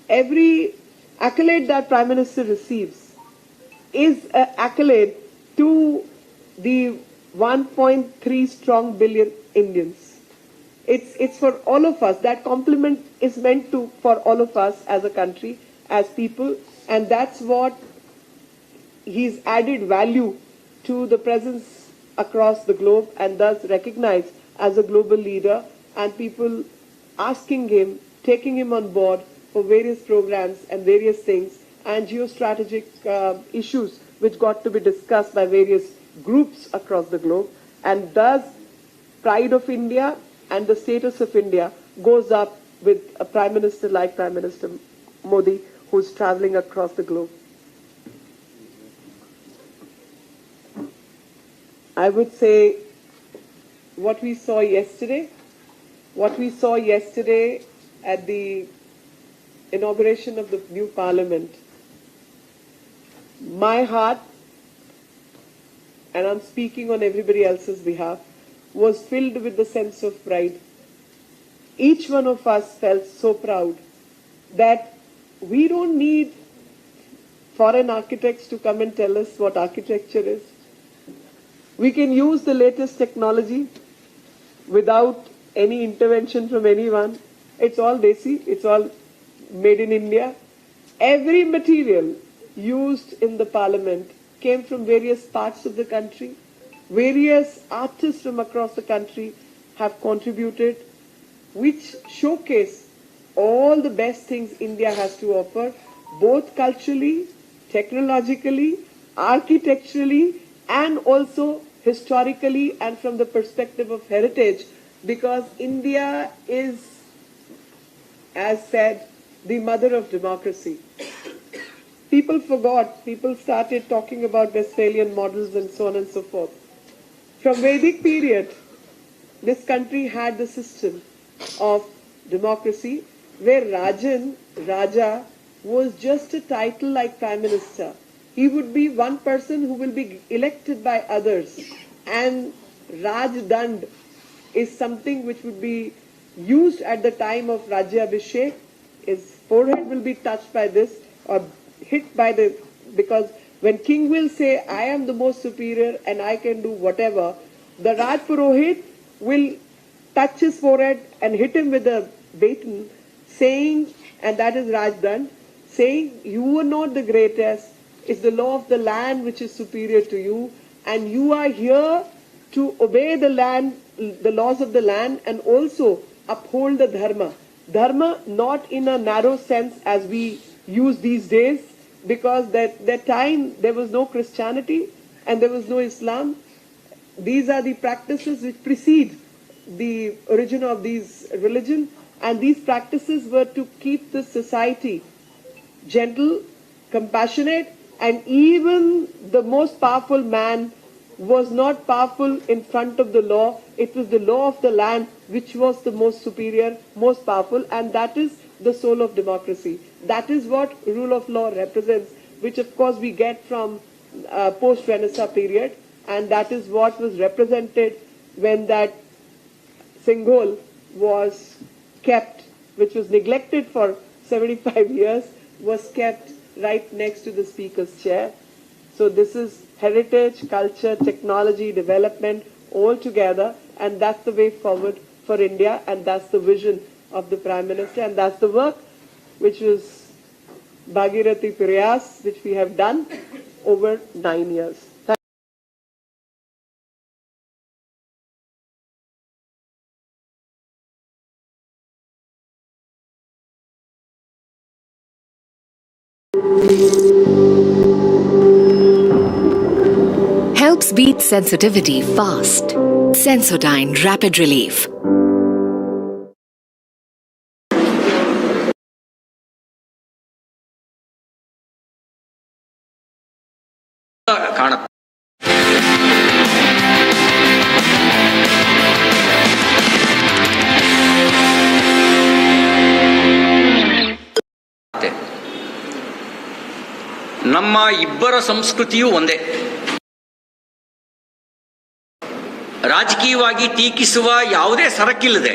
Speaker 4: every accolade that Prime Minister receives is an accolade to the 1.3 strong billion Indians. It's for all of us. That compliment is meant for all of us as a country, as people, and that's what he's added value to the presence across the globe and thus recognized as a global leader, and people asking him, taking him on board for various programs and various things and geostrategic issues which got to be discussed by various groups across the globe, and thus pride of India and the status of India goes up with a Prime Minister like Prime Minister Modi, who's traveling across the globe. I would say what we saw yesterday at the inauguration of the new parliament, my heart, and I'm speaking on everybody else's behalf, was filled with the sense of pride. Each one of us felt so proud that we don't need foreign architects to come and tell us what architecture is. We can use the latest technology without any intervention from anyone. It's all desi, it's all made in India. Every material used in the parliament came from various parts of the country. Various artists from across the country have contributed, which showcase all the best things India has to offer, both culturally, technologically, architecturally, and also historically and from the perspective of heritage, because India is, as said, the mother of democracy. people forgot, people started talking about Westphalian models and so on and so forth. From Vedic period, this country had the system of democracy where Raja, was just a title like Prime Minister. He would be one person who will be elected by others, and Rajdand is something which would be used at the time of Rajyabhishek. His forehead will be touched by this or hit by the, because when king will say, I am the most superior and I can do whatever, the Raj Purohit will touch his forehead and hit him with a baton, saying, and that is Rajdand, saying, you are not the greatest, it's the law of the land which is superior to you, and you are here to obey the land, the laws of the land, and also uphold the dharma. Dharma not in a narrow sense as we use these days, because that time there was no Christianity and there was no Islam. These are the practices which precede the origin of these religion, and these practices were to keep the society gentle, compassionate, and even the most powerful man was not powerful in front of the law. It was the law of the land which was the most superior, most powerful, and that is the soul of democracy. That is what rule of law represents, which of course we get from post-Renaissance period, and that is what was represented when that Singhol was kept, which was neglected for 75 years, was kept right next to the speaker's chair. So this is heritage, culture, technology, development all together, and that's the way forward for India, and that's the vision of the Prime Minister, and that's the work which was Bhagirathi Prayas, which we have done over 9 years.
Speaker 5: Helps beat sensitivity fast. Sensodyne Rapid Relief.
Speaker 6: ನಮ್ಮ ಇಬ್ಬರ ಸಂಸ್ಕೃತಿಯೂ ಒಂದೇ. ರಾಜಕೀಯವಾಗಿ ಟೀಕಿಸುವ ಯಾವುದೇ ಸರಕಿಲ್ಲದೆ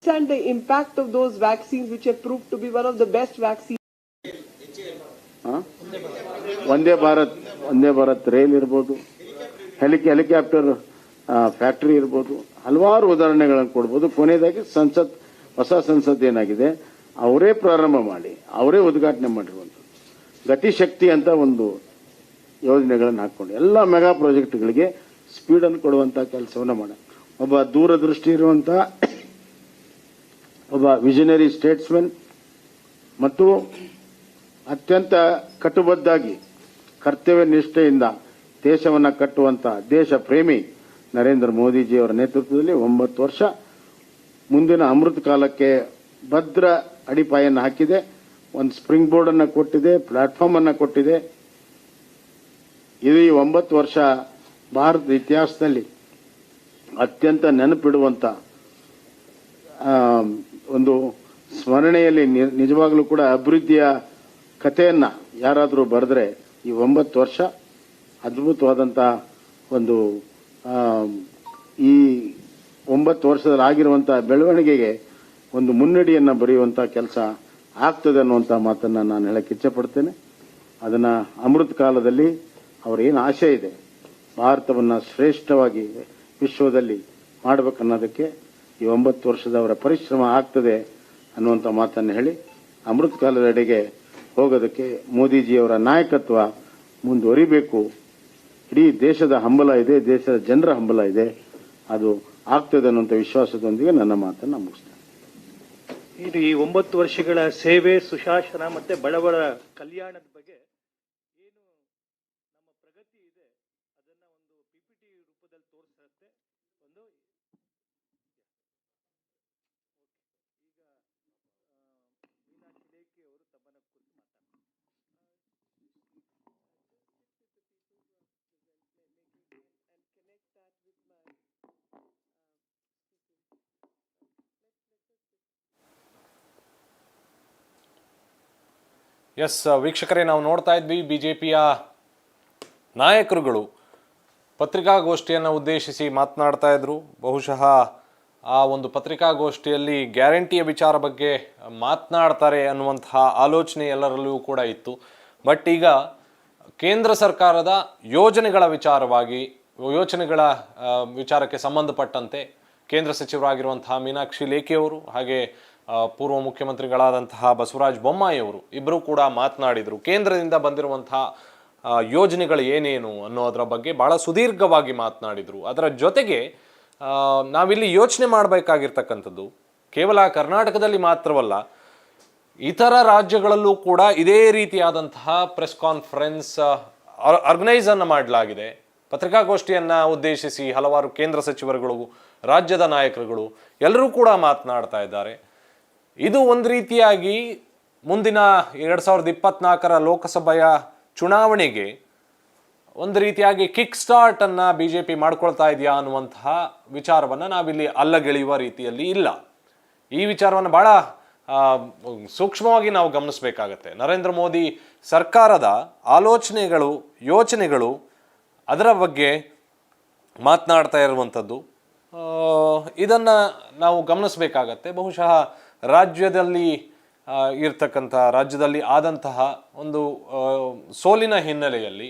Speaker 4: And the impact of those vaccines which have proved to be one of the best vaccines.
Speaker 3: ಒಂದೇ Bharat rail ಇರ್ಬೋದು, helicopter factory ಇರ್ಬೋದು, ಹಲವಾರು ಉದಾಹರಣೆಗಳನ್ನು ಕೊಡ್ಬೋದು. ಕೊನೆಯದಾಗಿ ಹೊಸ ಸಂಸತ್ ಏನಾಗಿದೆ ಅವರೇ ಪ್ರಾರಂಭ ಮಾಡಿ ಅವರೇ ಉದ್ಘಾಟನೆ ಮಾಡಿರುವಂಥದ್ದು ಗತಿಶಕ್ತಿ ಅಂತ ಒಂದು ಯೋಜನೆಗಳನ್ನು ಹಾಕೊಂಡು ಎಲ್ಲ ಮೆಗಾ ಪ್ರಾಜೆಕ್ಟ್ಗಳಿಗೆ ಸ್ಪೀಡ್ ಅನ್ನು ಕೊಡುವಂತಹ ಕೆಲಸವನ್ನು ಮಾಡ ಒಬ್ಬ ದೂರದೃಷ್ಟಿ ಇರುವಂತ ಒಬ್ಬ ವಿಷನರಿ ಸ್ಟೇಟ್ಸ್ಮನ್ ಮತ್ತು ಅತ್ಯಂತ ಕಟ್ಟುಬದ್ಧಾಗಿ ಕರ್ತವ್ಯ ನಿಷ್ಠೆಯಿಂದ ದೇಶವನ್ನು ಕಟ್ಟುವಂತ ದೇಶ ಪ್ರೇಮಿ ನರೇಂದ್ರ ಮೋದಿಜಿಯವರ ನೇತೃತ್ವದಲ್ಲಿ 9 ವರ್ಷ ಮುಂದಿನ ಅಮೃತ ಕಾಲಕ್ಕೆ ಭದ್ರ ಅಡಿಪಾಯನ್ನು ಹಾಕಿದೆ. ಒಂದು ಸ್ಪ್ರಿಂಗ್ ಬೋರ್ಡ್ ಅನ್ನು ಕೊಟ್ಟಿದೆ, ಪ್ಲಾಟ್ಫಾರ್ಮ್ ಅನ್ನು ಕೊಟ್ಟಿದೆ. ಇದು ಈ 9 ವರ್ಷ ಭಾರತದ ಇತಿಹಾಸದಲ್ಲಿ ಅತ್ಯಂತ ನೆನಪಿಡುವಂತ ಒಂದು ಸ್ಮರಣೆಯಲ್ಲಿ ನಿಜವಾಗ್ಲೂ ಕೂಡ ಅಭಿವೃದ್ಧಿಯ ಕಥೆಯನ್ನ ಯಾರಾದರೂ ಬರೆದ್ರೆ ಈ 9 ವರ್ಷ ಅದ್ಭುತವಾದಂತಹ ಒಂದು ಈ 9 ವರ್ಷದಲ್ಲಿ ಆಗಿರುವಂತಹ ಬೆಳವಣಿಗೆಗೆ ಒಂದು ಮುನ್ನಡಿಯನ್ನು ಬರೆಯುವಂಥ ಕೆಲಸ ಆಗ್ತದೆ ಅನ್ನುವಂಥ ಮಾತನ್ನು ನಾನು ಹೇಳಕ್ಕೆ ಇಚ್ಛೆಪಡ್ತೇನೆ. ಅದನ್ನು ಅಮೃತ ಕಾಲದಲ್ಲಿ ಅವರೇನು ಆಶೆ ಇದೆ, ಭಾರತವನ್ನು ಶ್ರೇಷ್ಠವಾಗಿ ವಿಶ್ವದಲ್ಲಿ ಮಾಡಬೇಕನ್ನೋದಕ್ಕೆ ಈ 9 ವರ್ಷದ ಅವರ ಪರಿಶ್ರಮ ಆಗ್ತದೆ ಅನ್ನುವಂಥ ಮಾತನ್ನು ಹೇಳಿ ಅಮೃತ ಕಾಲದೆಡೆಗೆ ಹೋಗೋದಕ್ಕೆ ಮೋದಿಜಿಯವರ ನಾಯಕತ್ವ ಮುಂದುವರಿಬೇಕು. ಇಡೀ ದೇಶದ ಹಂಬಲ ಇದೆ, ದೇಶದ ಜನರ ಹಂಬಲ ಇದೆ, ಅದು ಆಗ್ತದೆ ಅನ್ನುವಂಥ ವಿಶ್ವಾಸದೊಂದಿಗೆ ನನ್ನ ಮಾತನ್ನು ಮುಗಿಸ್ತೇನೆ.
Speaker 2: ಇದು ಈ 9 ವರ್ಷಗಳ ಸೇವೆ, ಸುಶಾಸನ ಮತ್ತೆ ಬಡವರ ಕಲ್ಯಾಣದ ಬಗ್ಗೆ ಏನು ನಮ್ಮ ಪ್ರಗತಿ ಇದೆ ಅದನ್ನ ಒಂದು PPT ರೂಪದಲ್ಲಿ ತೋರಿಸುತ್ತೆ. ಒಂದು ಈಗ ಮೀನಾಕ್ಷಿ ಲೇಖಿ ಅವರು ತಮ್ಮನ್ನ ಕುರಿತು ಮಾತಾಡ್ತಾರೆ.
Speaker 1: ಎಸ್ ವೀಕ್ಷಕರೇ, ನಾವು ನೋಡ್ತಾ ಇದ್ವಿ BJPಯ ನಾಯಕರುಗಳು ಪತ್ರಿಕಾಗೋಷ್ಠಿಯನ್ನು ಉದ್ದೇಶಿಸಿ ಮಾತನಾಡ್ತಾ ಇದ್ರು. ಬಹುಶಃ ಆ ಒಂದು ಪತ್ರಿಕಾಗೋಷ್ಠಿಯಲ್ಲಿ ಗ್ಯಾರಂಟಿಯ ವಿಚಾರ ಬಗ್ಗೆ ಮಾತನಾಡ್ತಾರೆ ಅನ್ನುವಂತಹ ಆಲೋಚನೆ ಎಲ್ಲರಲ್ಲೂ ಕೂಡ ಇತ್ತು. ಬಟ್ ಈಗ ಕೇಂದ್ರ ಸರ್ಕಾರದ ಯೋಜನೆಗಳ ವಿಚಾರಕ್ಕೆ ಸಂಬಂಧಪಟ್ಟಂತೆ ಕೇಂದ್ರ ಸಚಿವರಾಗಿರುವಂತಹ ಮೀನಾಕ್ಷಿ ಲೇಖಿಯವರು ಹಾಗೆ ಪೂರ್ವ ಮುಖ್ಯಮಂತ್ರಿಗಳಾದಂತಹ ಬಸವರಾಜ ಬೊಮ್ಮಾಯಿ ಅವರು ಇಬ್ಬರು ಕೂಡ ಮಾತನಾಡಿದರು. ಕೇಂದ್ರದಿಂದ ಬಂದಿರುವಂತಹ ಯೋಜನೆಗಳು ಏನೇನು ಅನ್ನೋದರ ಬಗ್ಗೆ ಬಹಳ ಸುದೀರ್ಘವಾಗಿ ಮಾತನಾಡಿದರು. ಅದರ ಜೊತೆಗೆ ನಾವಿಲ್ಲಿ ಯೋಚನೆ ಮಾಡಬೇಕಾಗಿರ್ತಕ್ಕಂಥದ್ದು ಕೇವಲ ಕರ್ನಾಟಕದಲ್ಲಿ ಮಾತ್ರವಲ್ಲ, ಇತರ ರಾಜ್ಯಗಳಲ್ಲೂ ಕೂಡ ಇದೇ ರೀತಿಯಾದಂತಹ ಪ್ರೆಸ್ ಕಾನ್ಫರೆನ್ಸ್ ಆರ್ಗನೈಸ್ ಅನ್ನು ಮಾಡಲಾಗಿದೆ. ಪತ್ರಿಕಾಗೋಷ್ಠಿಯನ್ನು ಉದ್ದೇಶಿಸಿ ಹಲವಾರು ಕೇಂದ್ರ ಸಚಿವರುಗಳು, ರಾಜ್ಯದ ನಾಯಕರುಗಳು ಎಲ್ಲರೂ ಕೂಡ ಮಾತನಾಡ್ತಾ ಇದ್ದಾರೆ. ಇದು ಒಂದು ರೀತಿಯಾಗಿ ಮುಂದಿನ 2024ರ ಲೋಕಸಭೆಯ ಚುನಾವಣೆಗೆ ಒಂದು ರೀತಿಯಾಗಿ ಕಿಕ್ ಸ್ಟಾರ್ಟ್ ಅನ್ನ BJP ಮಾಡ್ಕೊಳ್ತಾ ಇದೆಯಾ ಅನ್ನುವಂತಹ ವಿಚಾರವನ್ನು ನಾವಿಲ್ಲಿ ಅಲ್ಲಗೆಳೆಯುವ ರೀತಿಯಲ್ಲಿ ಇಲ್ಲ. ಈ ವಿಚಾರವನ್ನು ಬಹಳ ಸೂಕ್ಷ್ಮವಾಗಿ ನಾವು ಗಮನಿಸಬೇಕಾಗತ್ತೆ. ನರೇಂದ್ರ ಮೋದಿ ಸರ್ಕಾರದ ಆಲೋಚನೆಗಳು, ಯೋಚನೆಗಳು, ಅದರ ಬಗ್ಗೆ ಮಾತನಾಡ್ತಾ ಇರುವಂಥದ್ದು, ಇದನ್ನು ನಾವು ಗಮನಿಸಬೇಕಾಗತ್ತೆ. ಬಹುಶಃ ರಾಜ್ಯದಲ್ಲಿ ಆದಂತಹ ಒಂದು ಸೋಲಿನ ಹಿನ್ನೆಲೆಯಲ್ಲಿ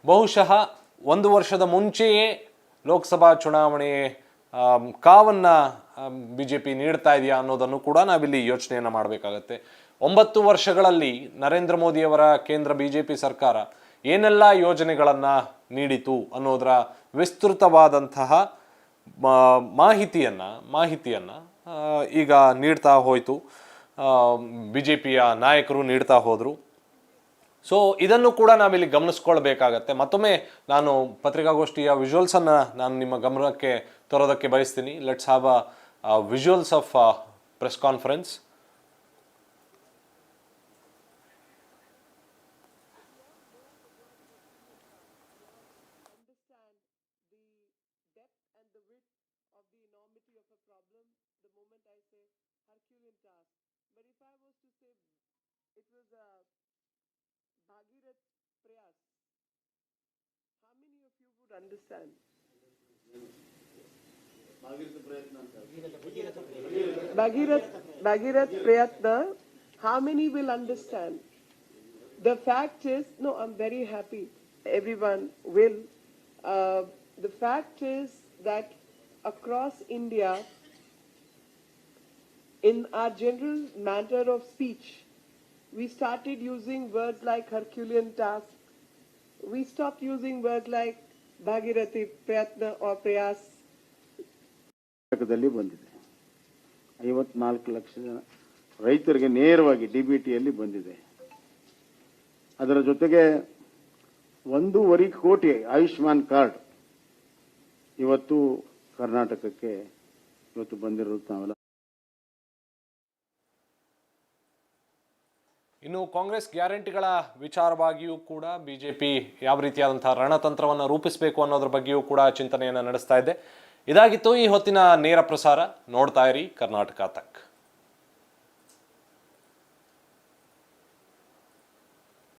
Speaker 1: ಬಹುಶಃ 1 ವರ್ಷದ ಮುಂಚೆಯೇ ಲೋಕಸಭಾ ಚುನಾವಣೆ ಕಾವನ್ನು BJP ನೀಡ್ತಾ ಇದೆಯಾ ಅನ್ನೋದನ್ನು ಕೂಡ ನಾವಿಲ್ಲಿ ಯೋಚನೆಯನ್ನು ಮಾಡಬೇಕಾಗತ್ತೆ. 9 ವರ್ಷಗಳಲ್ಲಿ ನರೇಂದ್ರ ಮೋದಿಯವರ ಕೇಂದ್ರ BJP ಸರ್ಕಾರ ಏನೆಲ್ಲ ಯೋಜನೆಗಳನ್ನು ನೀಡಿತು ಅನ್ನೋದರ ವಿಸ್ತೃತವಾದಂತಹ ಮಾಹಿತಿಯನ್ನು ಈಗ ನೀಡ್ತಾ ಹೋಯಿತು, BJPಯ ನಾಯಕರು ನೀಡ್ತಾ ಹೋದರು. ಸೊ ಇದನ್ನು ಕೂಡ ನಾವಿಲ್ಲಿ ಗಮನಿಸ್ಕೊಳ್ಬೇಕಾಗತ್ತೆ. ಮತ್ತೊಮ್ಮೆ ನಾನು ಪತ್ರಿಕಾಗೋಷ್ಠಿಯ ವಿಜುವಲ್ಸನ್ನು ನಾನು ನಿಮ್ಮ ಗಮನಕ್ಕೆ ತರೋದಕ್ಕೆ ಬಯಸ್ತೀನಿ. Let's have a visuals of press conference.
Speaker 4: Understand. Bhagirath Prayatna, how many will understand? The fact is, no, I'm very happy. Everyone will. The fact is that across India, in our general matter of speech, we started using words like Herculean task. We stopped using words like Bhagirathi ಪ್ರಯತ್ನ or ಪ್ರಯಾಸ್.
Speaker 3: ಕರ್ನಾಟಕದಲ್ಲಿ ಬಂದಿದೆ. 54 ಲಕ್ಷ ಜನ ರೈತರಿಗೆ ನೇರವಾಗಿ DBTಯಲ್ಲಿ ಬಂದಿದೆ. ಅದರ ಜೊತೆಗೆ 1.5 ಕೋಟಿ ಆಯುಷ್ಮಾನ್ ಕಾರ್ಡ್ ಇವತ್ತು ಕರ್ನಾಟಕಕ್ಕೆ ಬಂದಿರೋದು ನಾವೆಲ್ಲ.
Speaker 1: ಇನ್ನು ಕಾಂಗ್ರೆಸ್ ಗ್ಯಾರಂಟಿಗಳ ವಿಚಾರವಾಗಿಯೂ ಕೂಡ BJP ಯಾವ ರೀತಿಯಾದಂತಹ ರಣತಂತ್ರವನ್ನು ರೂಪಿಸಬೇಕು ಅನ್ನೋದ್ರ ಬಗ್ಗೆಯೂ ಕೂಡ ಚಿಂತನೆಯನ್ನು ನಡೆಸ್ತಾ ಇದೆ. ಇದಾಗಿತ್ತು ಈ ಹೊತ್ತಿನ ನೇರ ಪ್ರಸಾರ. ನೋಡ್ತಾ ಇರಿ ಕರ್ನಾಟಕ ತಕ್.